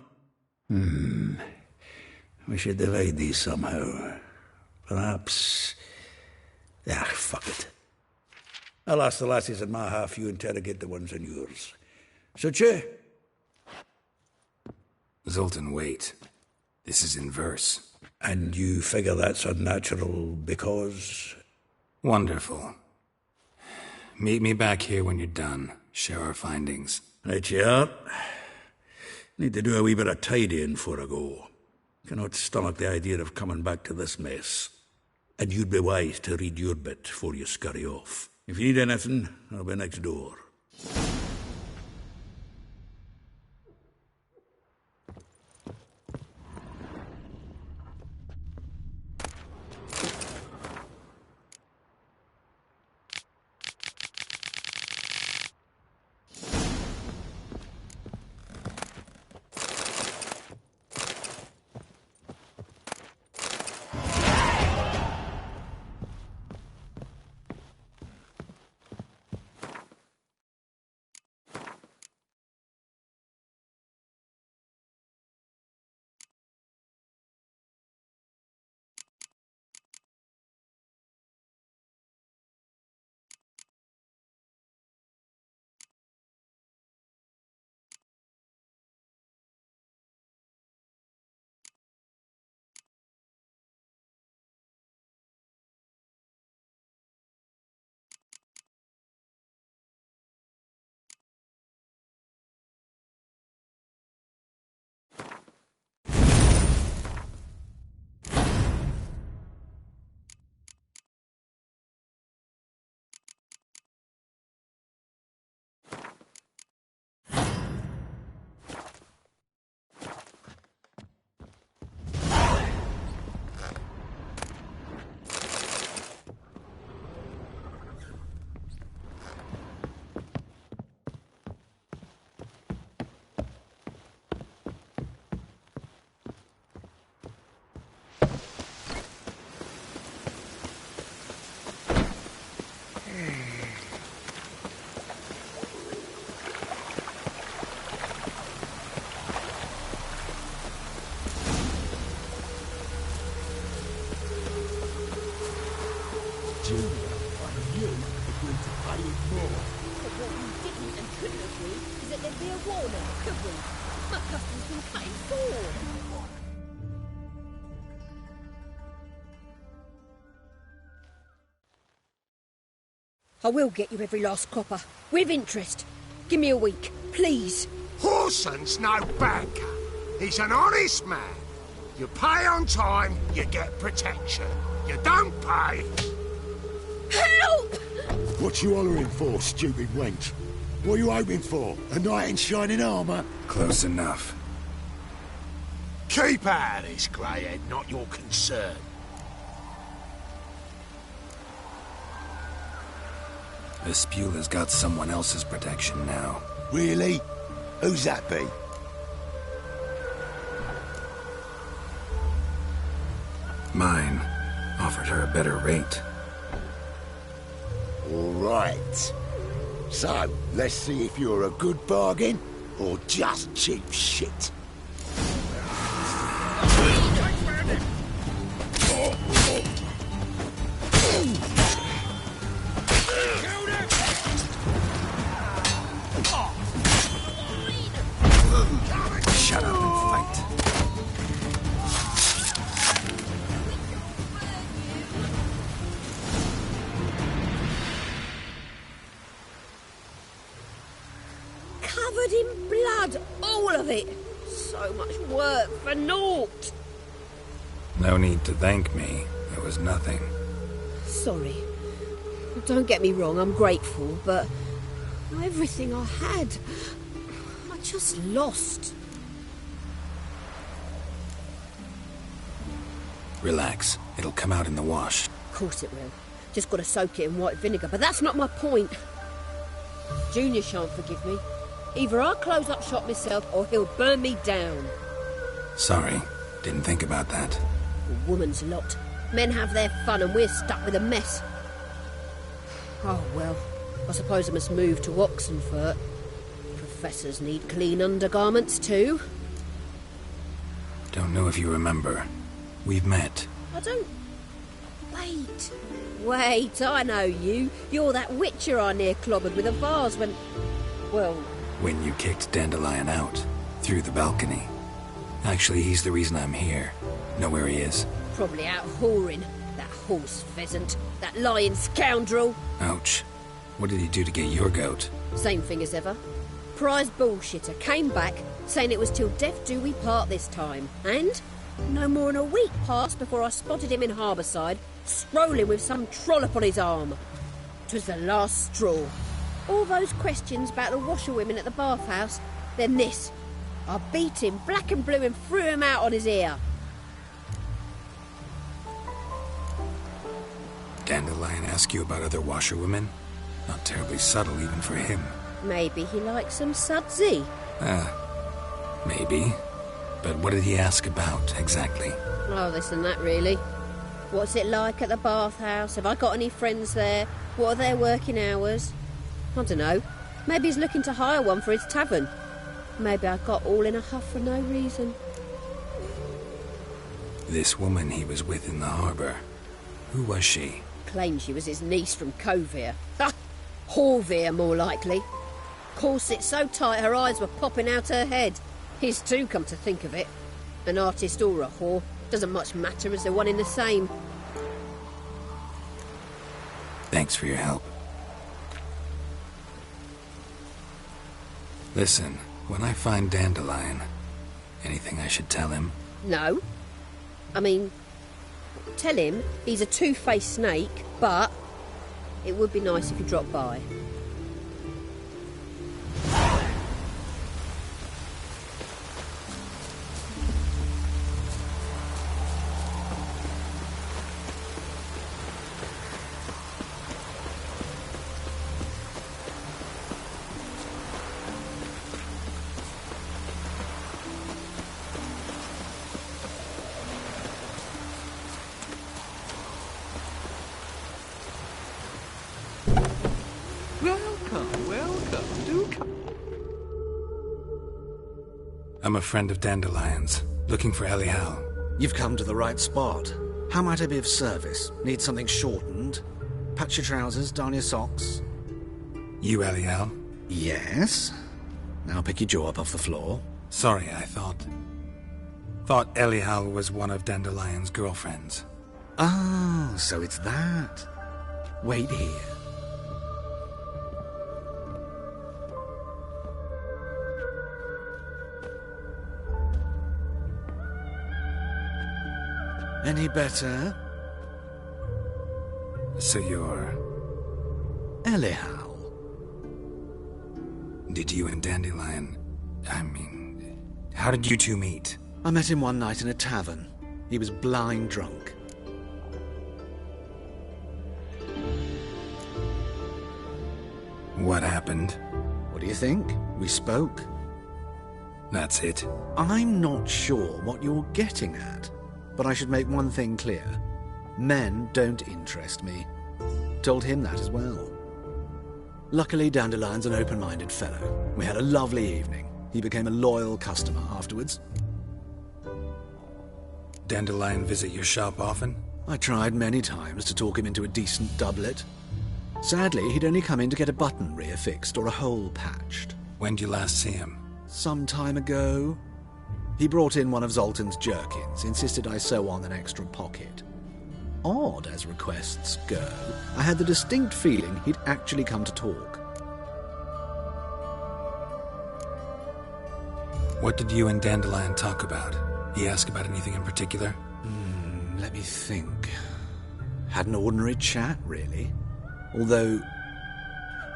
We should divide these somehow. Perhaps... fuck it. I'll ask the lassies in my half, you interrogate the ones in yours. Suit you? Zoltan, wait. This is in verse. And you figure that's unnatural because... Wonderful. Meet me back here when you're done. Share our findings. Right you are. Need to do a wee bit of tidying before I go. Cannot stomach the idea of coming back to this mess. And you'd be wise to read your bit before you scurry off. If you need anything, I'll be next door. I will get you every last copper, with interest. Give me a week, please. Horson's no banker. He's an honest man. You pay on time, you get protection. You don't pay... Help! What you hollering for, stupid wench? What are you hoping for? A knight in shining armour? Close enough. Keep out of this, greyhead, not your concern. This Spula's got someone else's protection now. Really? Who's that be? Mine. Offered her a better rate. All right. So, let's see if you're a good bargain or just cheap shit. Shut up and fight. Covered in blood, all of it. So much work for naught. No need to thank me. It was nothing. Sorry. Don't get me wrong, I'm grateful, but everything I had, I just lost. Relax. It'll come out in the wash. Of course it will. Just got to soak it in white vinegar, but that's not my point. Junior shan't forgive me. Either I'll close up shop myself or he'll burn me down. Sorry. Didn't think about that. A woman's lot. Men have their fun and we're stuck with a mess. Oh, well, I suppose I must move to Oxenfurt. Professors need clean undergarments too. Don't know if you remember. We've met. I don't... Wait, I know you. You're that witcher I near clobbered with a vase when... Well... When you kicked Dandelion out. Through the balcony. Actually, he's the reason I'm here. Know where he is? Probably out whoring. That horse pheasant. That lying scoundrel. Ouch. What did he do to get your goat? Same thing as ever. Prize bullshitter came back, saying it was till death do we part this time. And no more than a week passed before I spotted him in Harbourside, strolling with some trollop on his arm. 'Twas the last straw. All those questions about the washerwomen at the bathhouse, then this. I beat him black and blue and threw him out on his ear. Dandelion ask you about other washerwomen? Not terribly subtle even for him. Maybe he likes some sudsy. Maybe. But what did he ask about, exactly? Oh, this and that, really. What's it like at the bathhouse? Have I got any friends there? What are their working hours? I don't know. Maybe he's looking to hire one for his tavern. Maybe I got all in a huff for no reason. This woman he was with in the harbour. Who was she? Claimed she was his niece from Covere. Ha! Horvere, more likely. Corset so tight her eyes were popping out her head. His too, come to think of it. An artist or a whore. Doesn't much matter as they're one in the same. Thanks for your help. Listen, when I find Dandelion, anything I should tell him? No. I mean, tell him he's a two-faced snake, but it would be nice if he dropped by. Welcome. Do come. I'm a friend of Dandelion's, looking for Elihal. You've come to the right spot. How might I be of service? Need something shortened? Patch your trousers, darn your socks. You Elihal? Yes. Now pick your jaw up off the floor. Sorry, I thought Elihal was one of Dandelion's girlfriends. Oh, so it's that. Wait here. Any better? So you're... Elihal. Did you and Dandelion... how did you two meet? I met him one night in a tavern. He was blind drunk. What happened? What do you think? We spoke. That's it. I'm not sure what you're getting at, but I should make one thing clear. Men don't interest me. Told him that as well. Luckily, Dandelion's an open-minded fellow. We had a lovely evening. He became a loyal customer afterwards. Dandelion visit your shop often? I tried many times to talk him into a decent doublet. Sadly, he'd only come in to get a button reaffixed or a hole patched. When did you last see him? Some time ago. He brought in one of Zoltan's jerkins, insisted I sew on an extra pocket. Odd as requests go, I had the distinct feeling he'd actually come to talk. What did you and Dandelion talk about? He asked about anything in particular? Let me think. Had an ordinary chat, really. Although,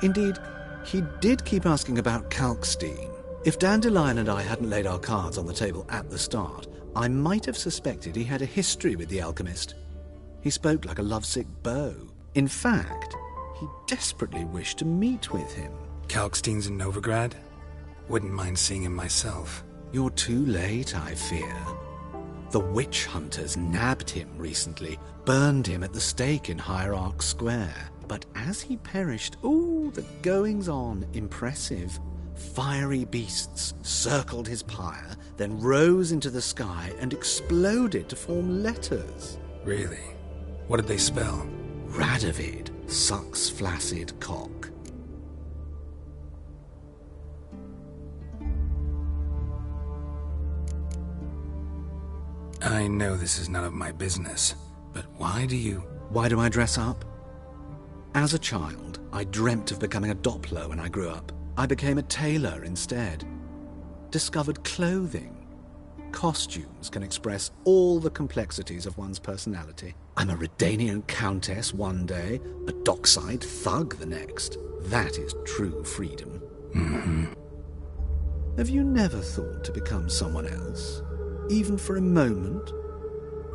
indeed, he did keep asking about Kalkstein. If Dandelion and I hadn't laid our cards on the table at the start, I might have suspected he had a history with the alchemist. He spoke like a lovesick beau. In fact, he desperately wished to meet with him. Kalkstein's in Novigrad? Wouldn't mind seeing him myself. You're too late, I fear. The witch hunters nabbed him recently, burned him at the stake in Hierarch Square. But as he perished, the goings-on, impressive. Fiery beasts circled his pyre, then rose into the sky and exploded to form letters. Really? What did they spell? Radovid sucks flaccid cock. I know this is none of my business, but why do I dress up? As a child, I dreamt of becoming a Doppler when I grew up. I became a tailor instead. Discovered clothing. Costumes can express all the complexities of one's personality. I'm a Redanian countess one day, a dockside thug the next. That is true freedom. Mm-hmm. Have you never thought to become someone else? Even for a moment?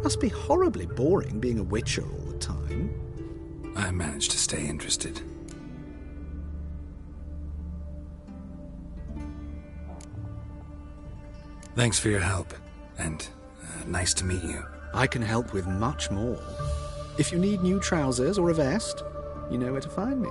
Must be horribly boring being a witcher all the time. I managed to stay interested. Thanks for your help, and nice to meet you. I can help with much more. If you need new trousers or a vest, you know where to find me.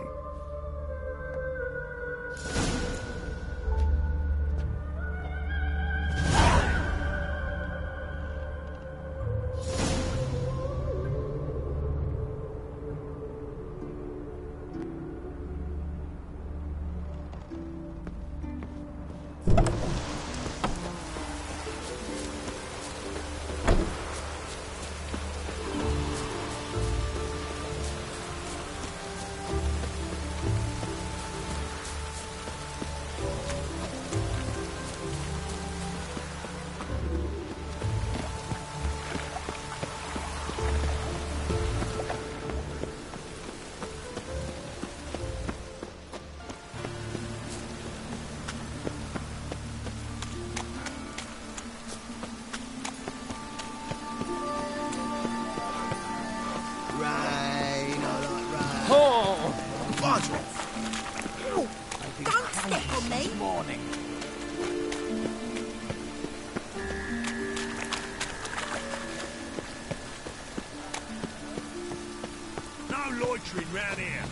Round here.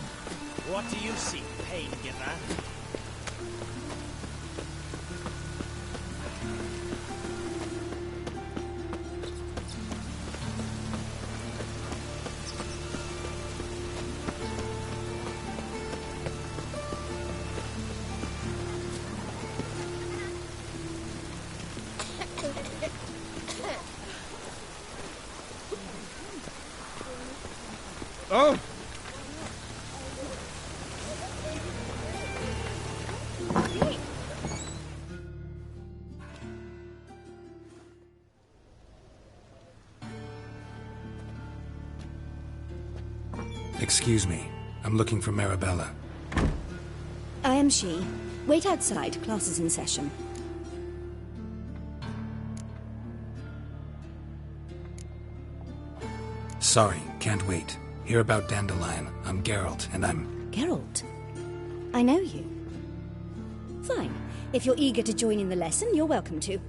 What do you see, pain giver? Oh! Excuse me. I'm looking for Marabella. I am she. Wait outside. Class is in session. Sorry, can't wait. Hear about Dandelion. I'm Geralt, and I'm... Geralt? I know you. Fine. If you're eager to join in the lesson, you're welcome to.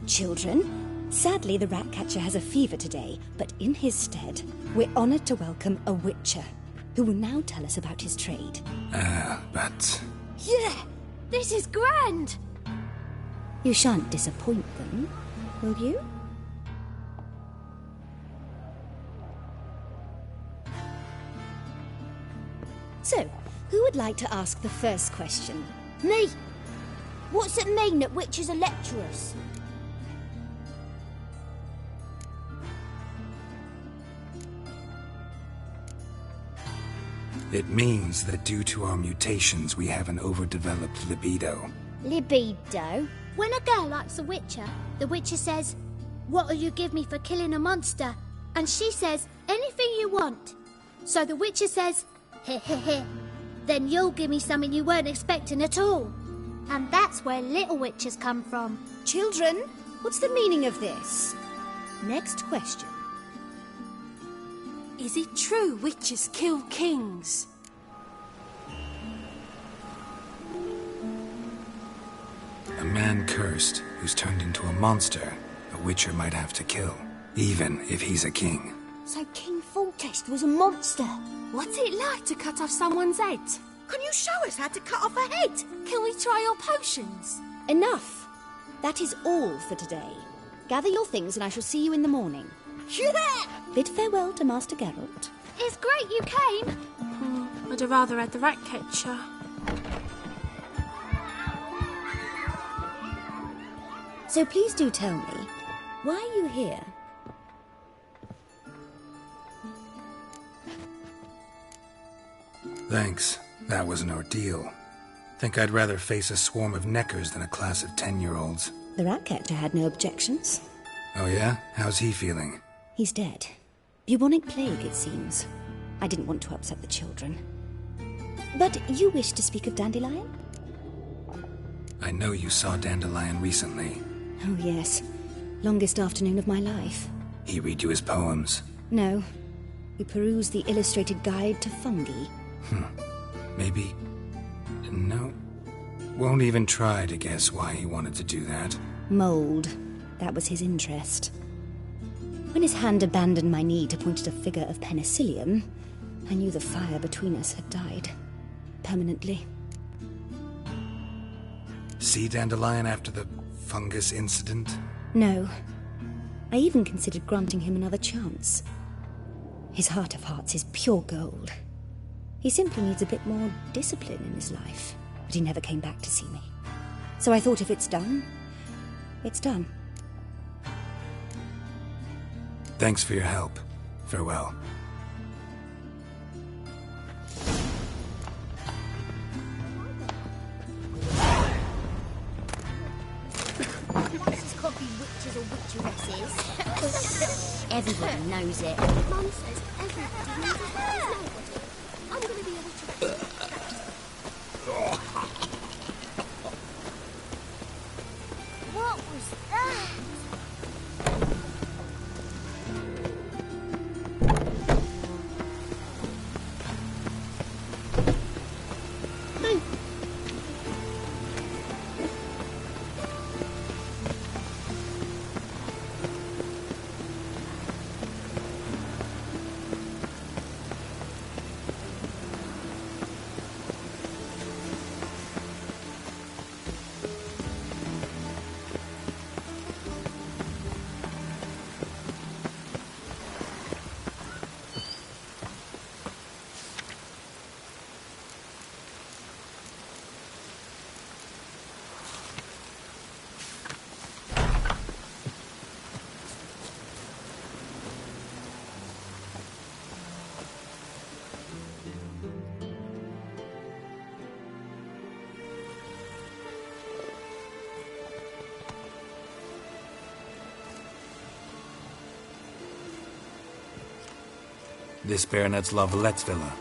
Children, sadly the Ratcatcher has a fever today, but in his stead, we're honoured to welcome a Witcher, who will now tell us about his trade. But... Yeah! This is grand! You shan't disappoint them, will you? So, who would like to ask the first question? Me! What's it mean that witches are lecturers? It means that due to our mutations, we have an overdeveloped libido. Libido? When a girl likes a witcher, the witcher says, "What'll you give me for killing a monster?" And she says, "Anything you want." So the witcher says, "Heh heh heh. Then you'll give me something you weren't expecting at all." And that's where little witches come from. Children, what's the meaning of this? Next question. Is it true witches kill kings? A man cursed who's turned into a monster a witcher might have to kill, even if he's a king. So King Foltest was a monster. What's it like to cut off someone's head? Can you show us how to cut off a head? Can we try your potions? Enough. That is all for today. Gather your things and I shall see you in the morning. Yeah! Bid farewell to Master Geralt. It's great you came. I'd have rather had the rat catcher. So please do tell me, why are you here? Thanks. That was an ordeal. Think I'd rather face a swarm of neckers than a class of 10-year-olds. The rat catcher had no objections. Oh yeah? How's he feeling? He's dead. Bubonic plague, it seems. I didn't want to upset the children. But you wish to speak of Dandelion? I know you saw Dandelion recently. Oh, yes. Longest afternoon of my life. He read you his poems? No. We perused the illustrated guide to fungi. Maybe... No. Won't even try to guess why he wanted to do that. Mold. That was his interest. When his hand abandoned my knee to point at a figure of penicillium, I knew the fire between us had died. Permanently. See Dandelion after the fungus incident? No. I even considered granting him another chance. His heart of hearts is pure gold. He simply needs a bit more discipline in his life. But he never came back to see me. So I thought if it's done, it's done. Thanks for your help. Farewell. This can't be witches or witcheresses. Everybody knows it. Mum says everybody knows it, but there's nobody. I'm going to be a witcheress. What was that? This Baronet's Lavallette's villa.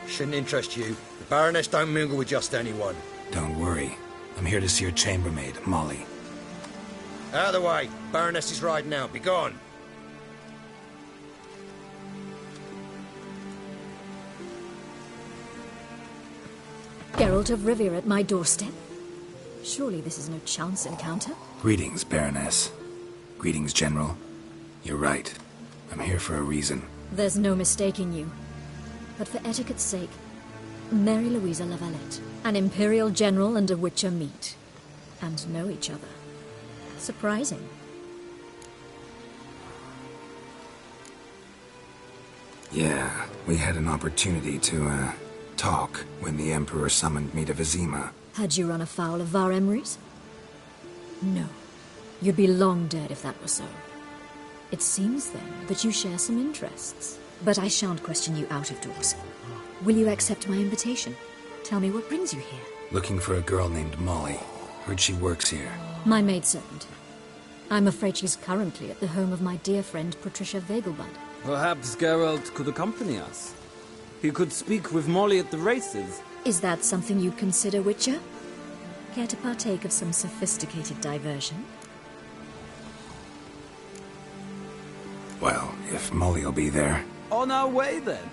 Shouldn't interest you. The Baroness don't mingle with just anyone. Don't worry. I'm here to see your chambermaid, Molly. Out of the way. Baroness is riding out. Be gone. Geralt of Rivia at my doorstep? Surely this is no chance encounter? Greetings, Baroness. Greetings, General. You're right. I'm here for a reason. There's no mistaking you. But for etiquette's sake, Mary Louisa Lavalette, an Imperial General and a Witcher meet. And know each other. Surprising. Yeah, we had an opportunity to, talk when the Emperor summoned me to Vizima. Had you run afoul of Var Emrys? No. You'd be long dead if that were so. It seems, then, that you share some interests. But I shan't question you out of doors. Will you accept my invitation? Tell me what brings you here. Looking for a girl named Molly. Heard she works here. My maidservant. I'm afraid she's currently at the home of my dear friend Patricia Vegelbud. Perhaps Geralt could accompany us. He could speak with Molly at the races. Is that something you'd consider, Witcher? Care to partake of some sophisticated diversion? Well, if Molly'll be there. On our way, then.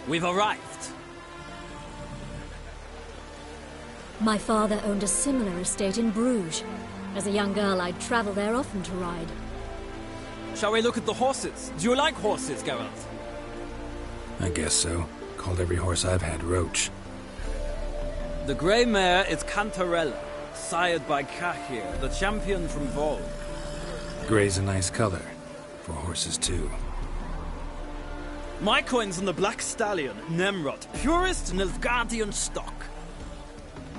We've arrived. My father owned a similar estate in Bruges. As a young girl, I'd travel there often to ride. Shall we look at the horses? Do you like horses, Geralt? I guess so. Called every horse I've had Roach. The grey mare is Cantarella, sired by Cahir, the champion from Vol. Grey's a nice color. For horses, too. My coin's on the Black Stallion, Nemrod, purest Nilfgaardian stock.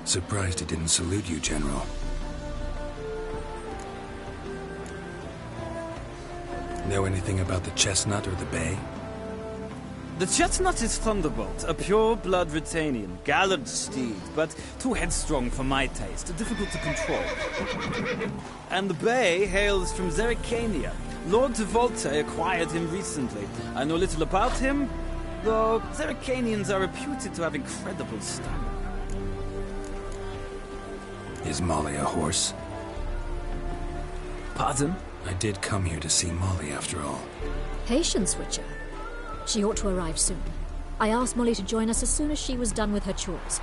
Surprised he didn't salute you, General. Know anything about the chestnut or the bay? The chestnut is Thunderbolt, a pure-blood Britannian, gallant steed, but too headstrong for my taste, difficult to control. And the bay hails from Zerrikania. Lord de Volte acquired him recently. I know little about him, though Zerrikanians are reputed to have incredible stamina. Is Molly a horse? Pardon? I did come here to see Molly, after all. Patience, Witcher. She ought to arrive soon. I asked Molly to join us as soon as she was done with her chores.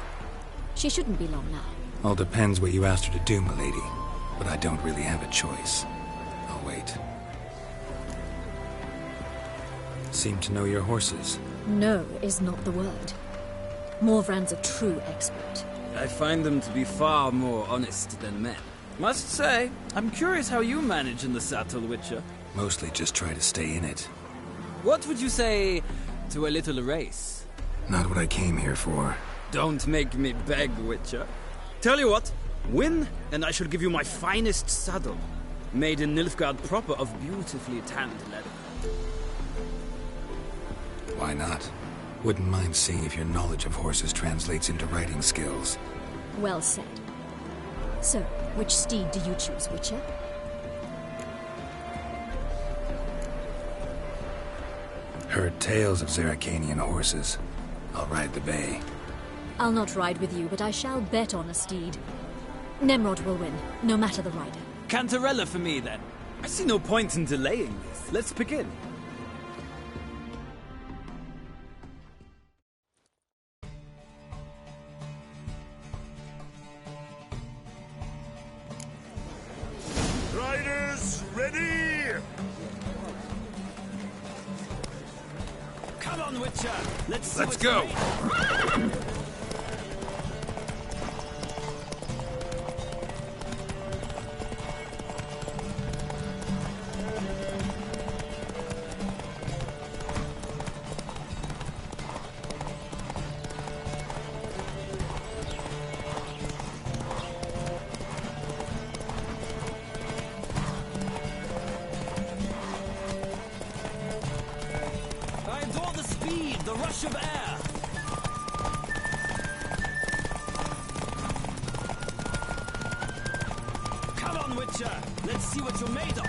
She shouldn't be long now. All depends what you asked her to do, milady. But I don't really have a choice. I'll wait. Seem to know your horses. No is not the word. Morvrand's a true expert. I find them to be far more honest than men. Must say, I'm curious how you manage in the saddle, Witcher. Mostly just try to stay in it. What would you say to a little race? Not what I came here for. Don't make me beg, Witcher. Tell you what, win, and I shall give you my finest saddle. Made in Nilfgaard proper of beautifully tanned leather. Why not? Wouldn't mind seeing if your knowledge of horses translates into riding skills. Well said. So, which steed do you choose, Witcher? Heard tales of Zerrikanian horses. I'll ride the bay. I'll not ride with you, but I shall bet on a steed. Nemrod will win, no matter the rider. Cantarella for me, then. I see no point in delaying this. Let's begin. Riders, ready? Come on, Witcher. Let's go. I adore the speed, the rush of air. Come on, Witcher. Let's see what you're made of.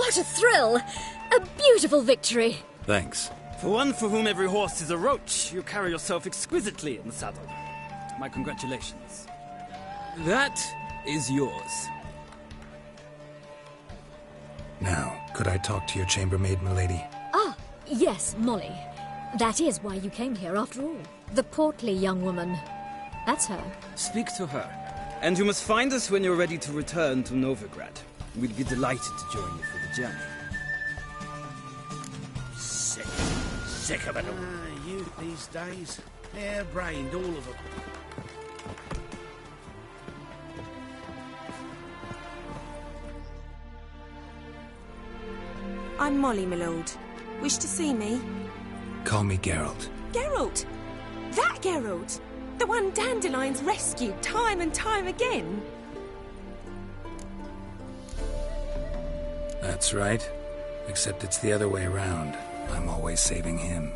What a thrill! A beautiful victory! Thanks. For one for whom every horse is a roach, you carry yourself exquisitely in the saddle. My congratulations. That is yours. Now, could I talk to your chambermaid, milady? Ah, yes, Molly. That is why you came here after all. The portly young woman. That's her. Speak to her. And you must find us when you're ready to return to Novigrad. We'd be delighted to join you for the journey. Sick of it all. Youth these days. Hair-brained, all of them. I'm Molly, my lord. Wish to see me? Call me Geralt. Geralt! That Geralt! The one Dandelion's rescued time and time again! That's right. Except it's the other way around. I'm always saving him.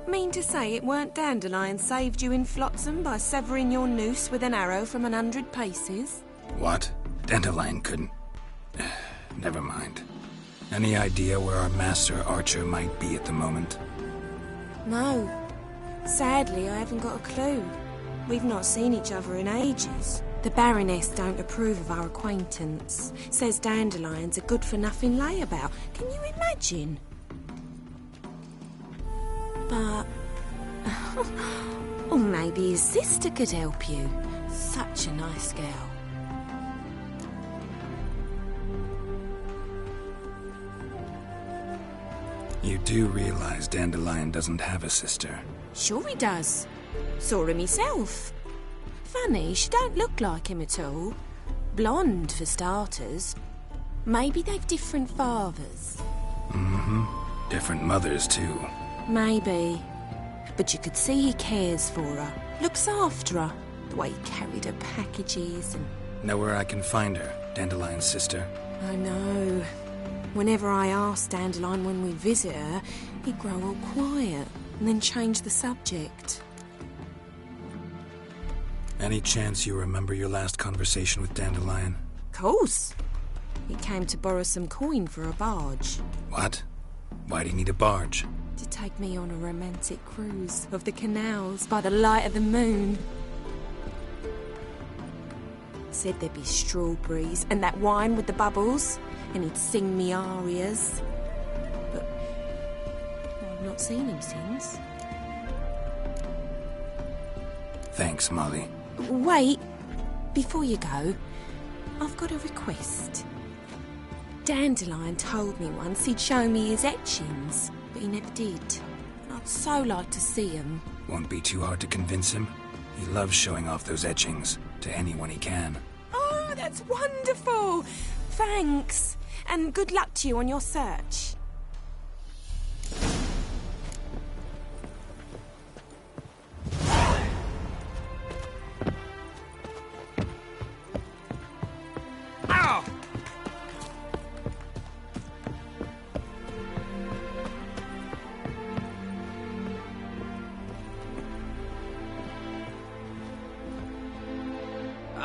Mean to say it weren't Dandelion saved you in Flotsam by severing your noose with an arrow from 100 paces? What? Dandelion couldn't... Never mind. Any idea where our master archer might be at the moment? No. Sadly, I haven't got a clue. We've not seen each other in ages. The Baroness don't approve of our acquaintance. Says Dandelion's a good-for-nothing layabout. Can you imagine? But... or maybe his sister could help you. Such a nice girl. You do realize Dandelion doesn't have a sister? Sure he does. Saw him himself. Funny, she don't look like him at all. Blonde, for starters. Maybe they've different fathers. Mm-hmm. Different mothers, too. Maybe. But you could see he cares for her. Looks after her. The way he carried her packages and... Know where I can find her, Dandelion's sister? I know. Whenever I asked Dandelion when we'd visit her, he'd grow all quiet and then change the subject. Any chance you remember your last conversation with Dandelion? Course. He came to borrow some coin for a barge. What? Why'd he need a barge? To take me on a romantic cruise of the canals by the light of the moon. Said there'd be strawberries and that wine with the bubbles, and he'd sing me arias. But I've not seen him since. Thanks, Molly. Wait, before you go, I've got a request. Dandelion told me once he'd show me his etchings, but he never did. I'd so like to see them. Won't be too hard to convince him. He loves showing off those etchings to anyone he can. Oh, that's wonderful! Thanks, and good luck to you on your search.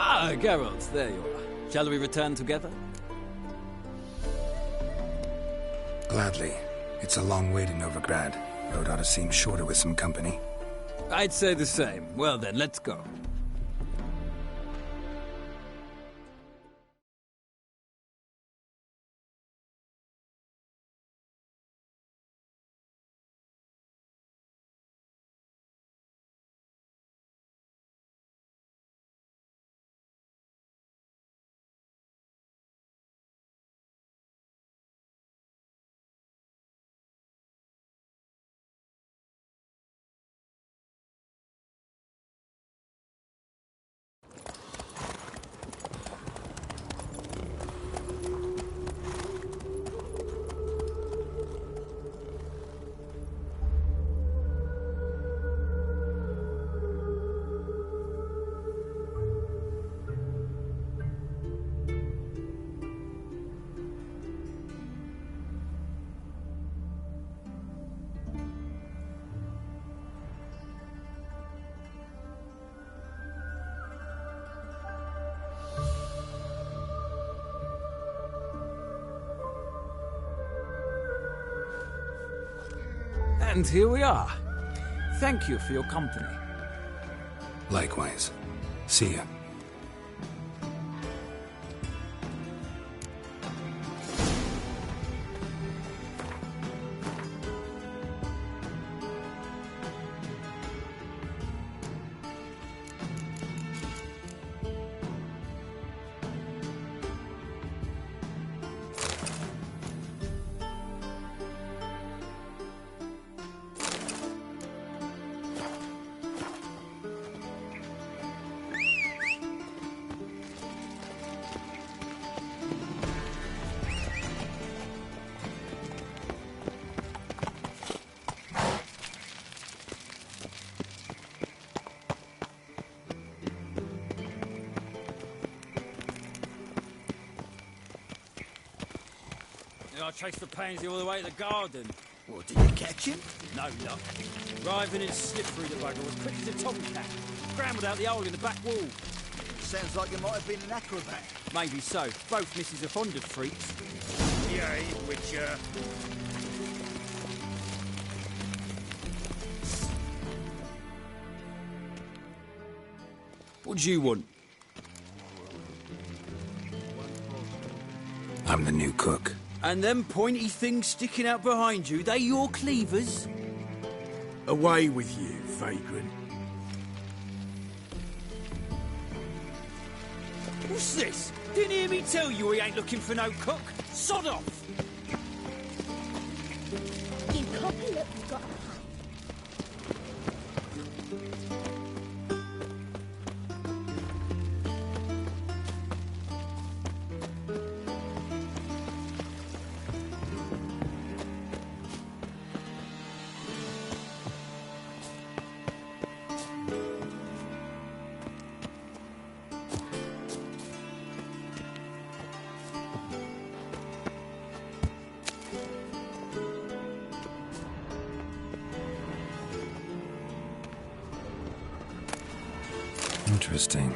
Ah, Geralt, there you are. Shall we return together? Gladly. It's a long way to Novigrad. Road ought to seem shorter with some company. I'd say the same. Well then, let's go. And here we are. Thank you for your company. Likewise. See ya. I chased the pansy all the way to the garden. What, did you catch him? No luck. Driving and slipped through the bugger as quick as a tomcat. Scrambled out the hole in the back wall. Sounds like you might have been an acrobat. Maybe so. Both misses are fond of freaks. Yay, Witcher. What do you want? I'm the new cook. And them pointy things sticking out behind you, they your cleavers? Away with you, vagrant. What's this? Didn't hear me tell you we ain't looking for no cook? Sod off! You copy, look, you've got a Interesting.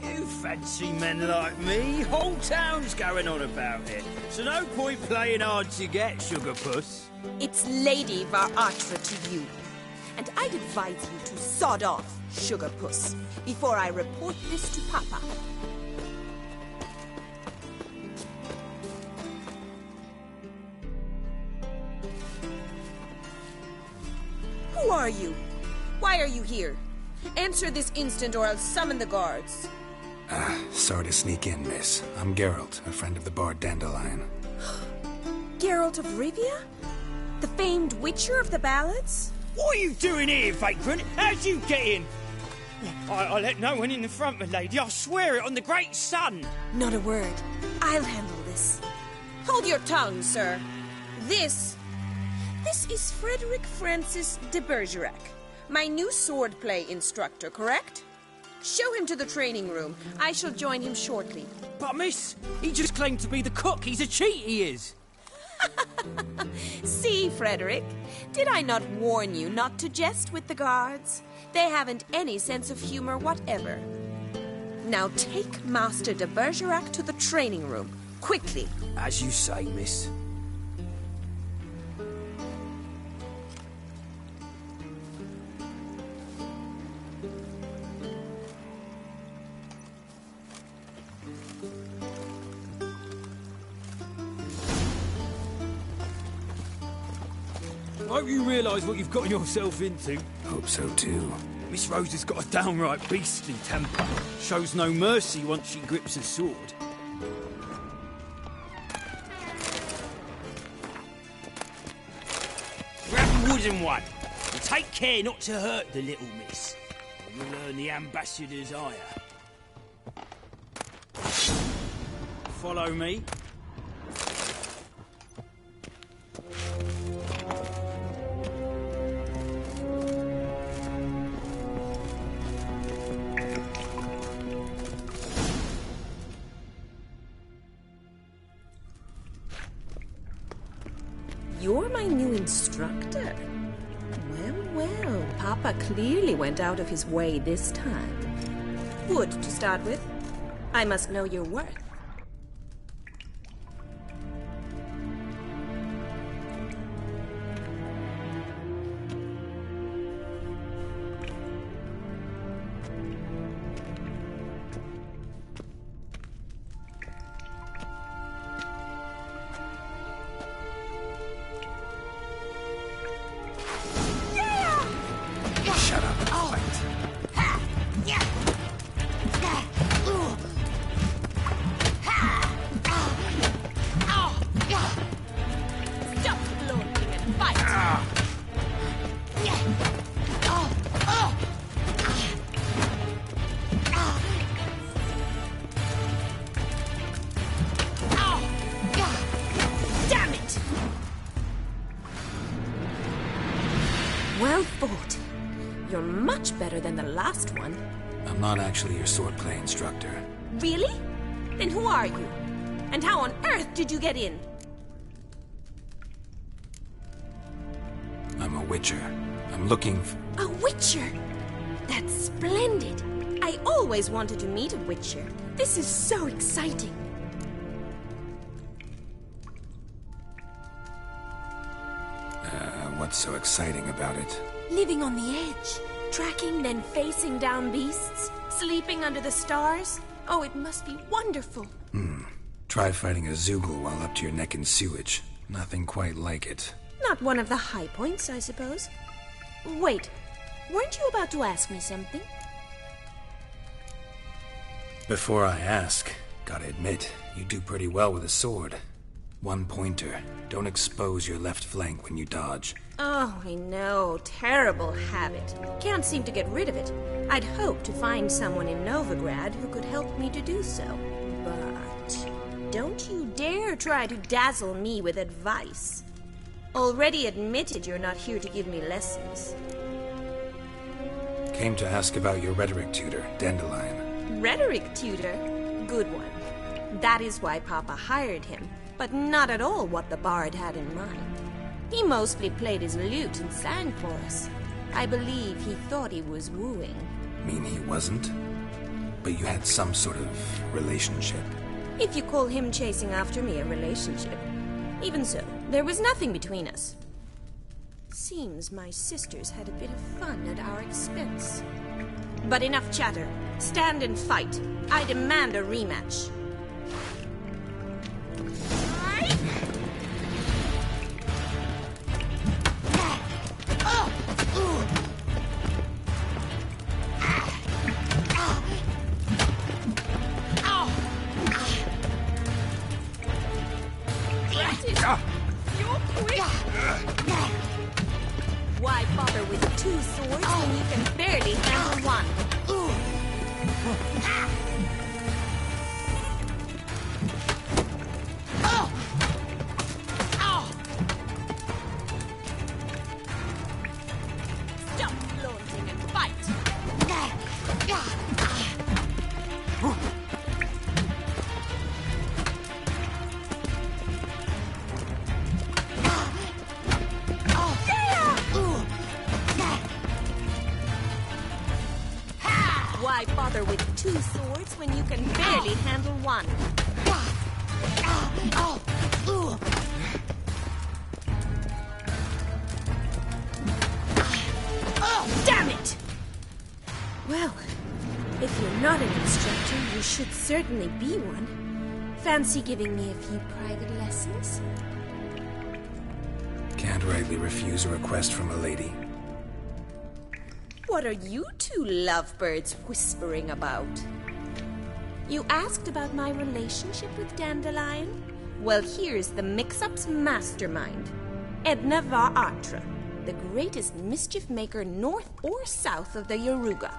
You fancy men like me? Whole town's going on about it. So no point playing hard to get, sugar puss. It's Lady ARETTE to you. And I'd advise you to sod off, sugar puss, before I report this to Papa. Who are you? Why are you here? Answer this instant or I'll summon the guards. Sorry to sneak in, miss. I'm Geralt, a friend of the bard Dandelion. Geralt of Rivia? The famed witcher of the ballads? What are you doing here, vagrant? How'd you get in? I let no one in the front, my lady. I swear it on the great sun. Not a word. I'll handle this. Hold your tongue, sir. This is Frederick Francis de Bergerac, my new swordplay instructor, correct? Show him to the training room. I shall join him shortly. But miss, he just claimed to be the cook. He's a cheat, he is. See, Frederick, did I not warn you not to jest with the guards? They haven't any sense of humor whatever. Now take Master de Bergerac to the training room, quickly. As you say, miss. Hope you realise what you've got yourself into. Hope so too. Miss Rose has got a downright beastly temper. Shows no mercy once she grips a sword. Grab a wooden one. And take care not to hurt the little miss. Or you'll earn the ambassador's ire. Follow me. you're my new instructor? Well, Papa clearly went out of his way this time. Wood, to start with. I must know your worth. Shut up and fight. Stop floating and fight! Damn it! Well fought. You're much better than the last one. I'm not actually your swordplay instructor. Really? Then who are you? And how on earth did you get in? I'm a witcher. I'm looking for... A witcher? That's splendid. I always wanted to meet a witcher. This is so exciting. What's so exciting about it? Living on the edge. Tracking, then facing down beasts. Sleeping under the stars. Oh, it must be wonderful. Try fighting a Zoogle while up to your neck in sewage. Nothing quite like it. Not one of the high points, I suppose. Wait, weren't you about to ask me something? Before I ask, gotta admit, you do pretty well with a sword. One pointer. Don't expose your left flank when you dodge. Oh, I know. Terrible habit. Can't seem to get rid of it. I'd hoped to find someone in Novigrad who could help me to do so. But don't you dare try to dazzle me with advice. Already admitted you're not here to give me lessons. Came to ask about your rhetoric tutor, Dandelion. Rhetoric tutor? Good one. That is why Papa hired him, but not at all what the bard had in mind. He mostly played his lute and sang for us. I believe he thought he was wooing. Mean he wasn't? But you had some sort of relationship. If you call him chasing after me a relationship. Even so, there was nothing between us. Seems my sisters had a bit of fun at our expense. But enough chatter. Stand and fight. I demand a rematch. Why bother with two swords when you can barely handle one? Stop flaunting and fight! Why bother with two swords when you can barely handle one? Damn it! Well, if you're not an instructor, you should certainly be one. Fancy giving me a few private lessons? Can't rightly refuse a request from a lady. What are you two lovebirds whispering about? You asked about my relationship with Dandelion? Well, here's the mix-up's mastermind. Edna var Atra, the greatest mischief maker north or south of the Yaruga.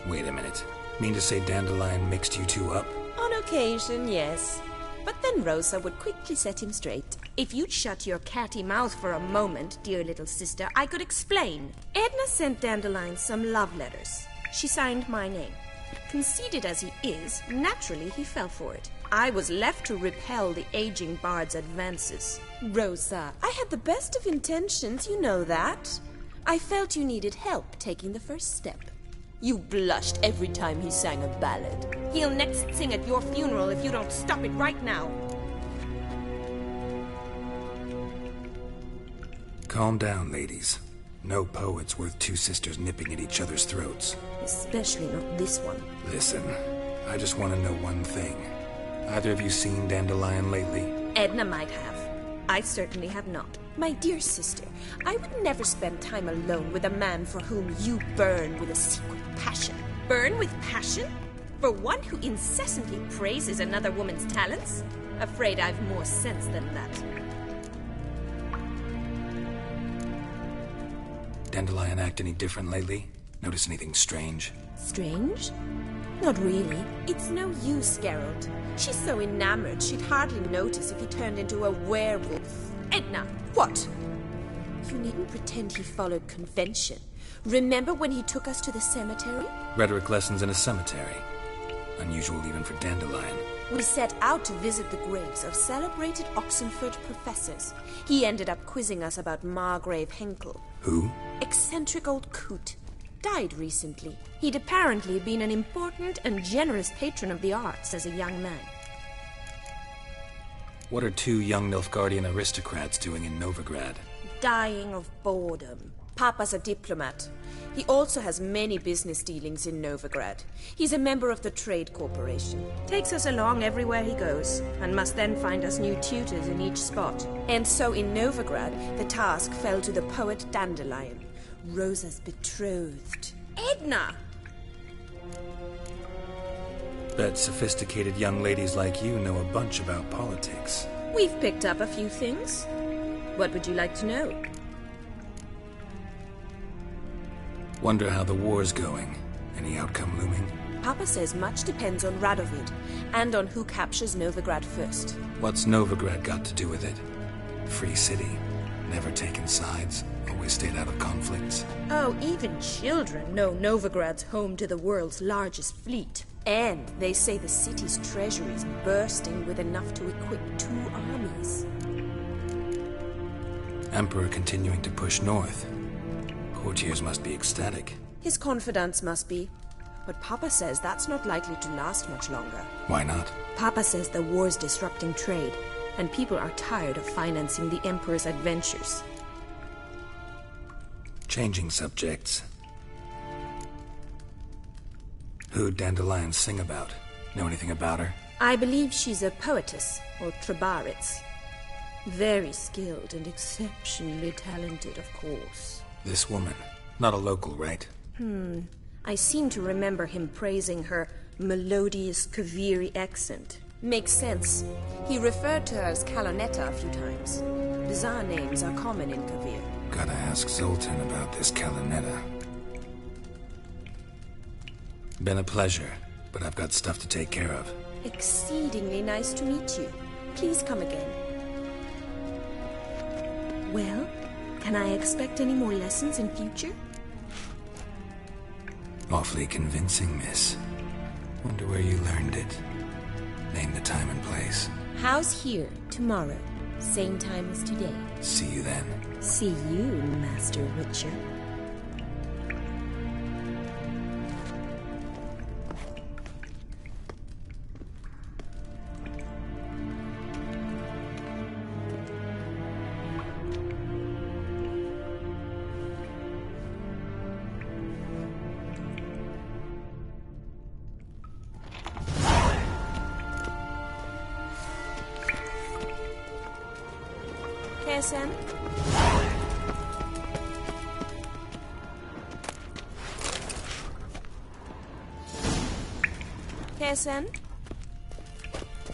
Wait a minute. Mean to say Dandelion mixed you two up? On occasion, yes. But then Rosa would quickly set him straight. If you'd shut your catty mouth for a moment, dear little sister, I could explain. Edna sent Dandelion some love letters. She signed my name. Conceited as he is, naturally he fell for it. I was left to repel the aging bard's advances. Rosa, I had the best of intentions, you know that. I felt you needed help taking the first step. You blushed every time he sang a ballad. He'll next sing at your funeral if you don't stop it right now. Calm down, ladies. No poet's worth two sisters nipping at each other's throats. Especially not this one. Listen, I just want to know one thing. Either of you seen Dandelion lately? Edna might have. I certainly have not. My dear sister, I would never spend time alone with a man for whom you burn with a secret passion. Burn with passion? For one who incessantly praises another woman's talents? Afraid I've more sense than that. Dandelion act any different lately? Notice anything strange? Strange? Not really. It's no use, Geralt. She's so enamored she'd hardly notice if he turned into a werewolf. Edna! What? You needn't pretend he followed convention. Remember when he took us to the cemetery? Rhetoric lessons in a cemetery. Unusual even for Dandelion. We set out to visit the graves of celebrated Oxenford professors. He ended up quizzing us about Margrave Henkel. Who? Eccentric old coot. Died recently. He'd apparently been an important and generous patron of the arts as a young man. What are two young Nilfgaardian aristocrats doing in Novigrad? Dying of boredom. Papa's a diplomat. He also has many business dealings in Novigrad. He's a member of the Trade Corporation. Takes us along everywhere he goes, and must then find us new tutors in each spot. And so in Novigrad, the task fell to the poet Dandelion, Rosa's betrothed. Edna! Bet sophisticated young ladies like you know a bunch about politics. We've picked up a few things. What would you like to know? Wonder how the war's going. Any outcome looming? Papa says much depends on Radovid, and on who captures Novigrad first. What's Novigrad got to do with it? Free city. Never taken sides. Always stayed out of conflicts. Oh, even children know Novigrad's home to the world's largest fleet. And they say the city's treasury's bursting with enough to equip 2 armies. Emperor continuing to push north. Courtiers must be ecstatic. His confidants must be. But Papa says that's not likely to last much longer. Why not? Papa says the war's disrupting trade, and people are tired of financing the Emperor's adventures. Changing subjects. Who'd Dandelion sing about? Know anything about her? I believe she's a poetess, or Trebaritz. Very skilled and exceptionally talented, of course. This woman. Not a local, right? I seem to remember him praising her melodious Kaviri accent. Makes sense. He referred to her as Kalonetta a few times. Bizarre names are common in Kavir. Gotta ask Zoltan about this Kalonetta. Been a pleasure, but I've got stuff to take care of. Exceedingly nice to meet you. Please come again. Well, can I expect any more lessons in future? Awfully convincing, miss. Wonder where you learned it. Name the time and place. House here, tomorrow. Same time as today. See you then. See you, Master Witcher. Sam? Kessen?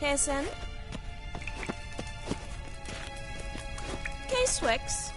Kessen? K-Swex?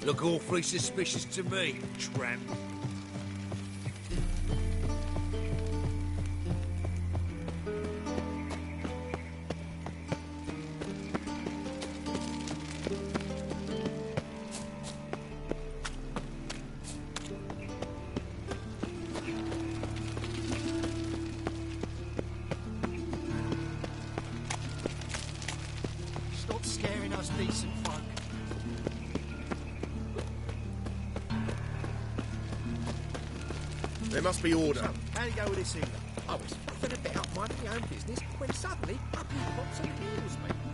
Look awfully suspicious to me, tramp. Stop scaring us decent folk. There must be order. So, how do you go with this either? I was flipping a bit up minding my own business when suddenly up he pops and heals me.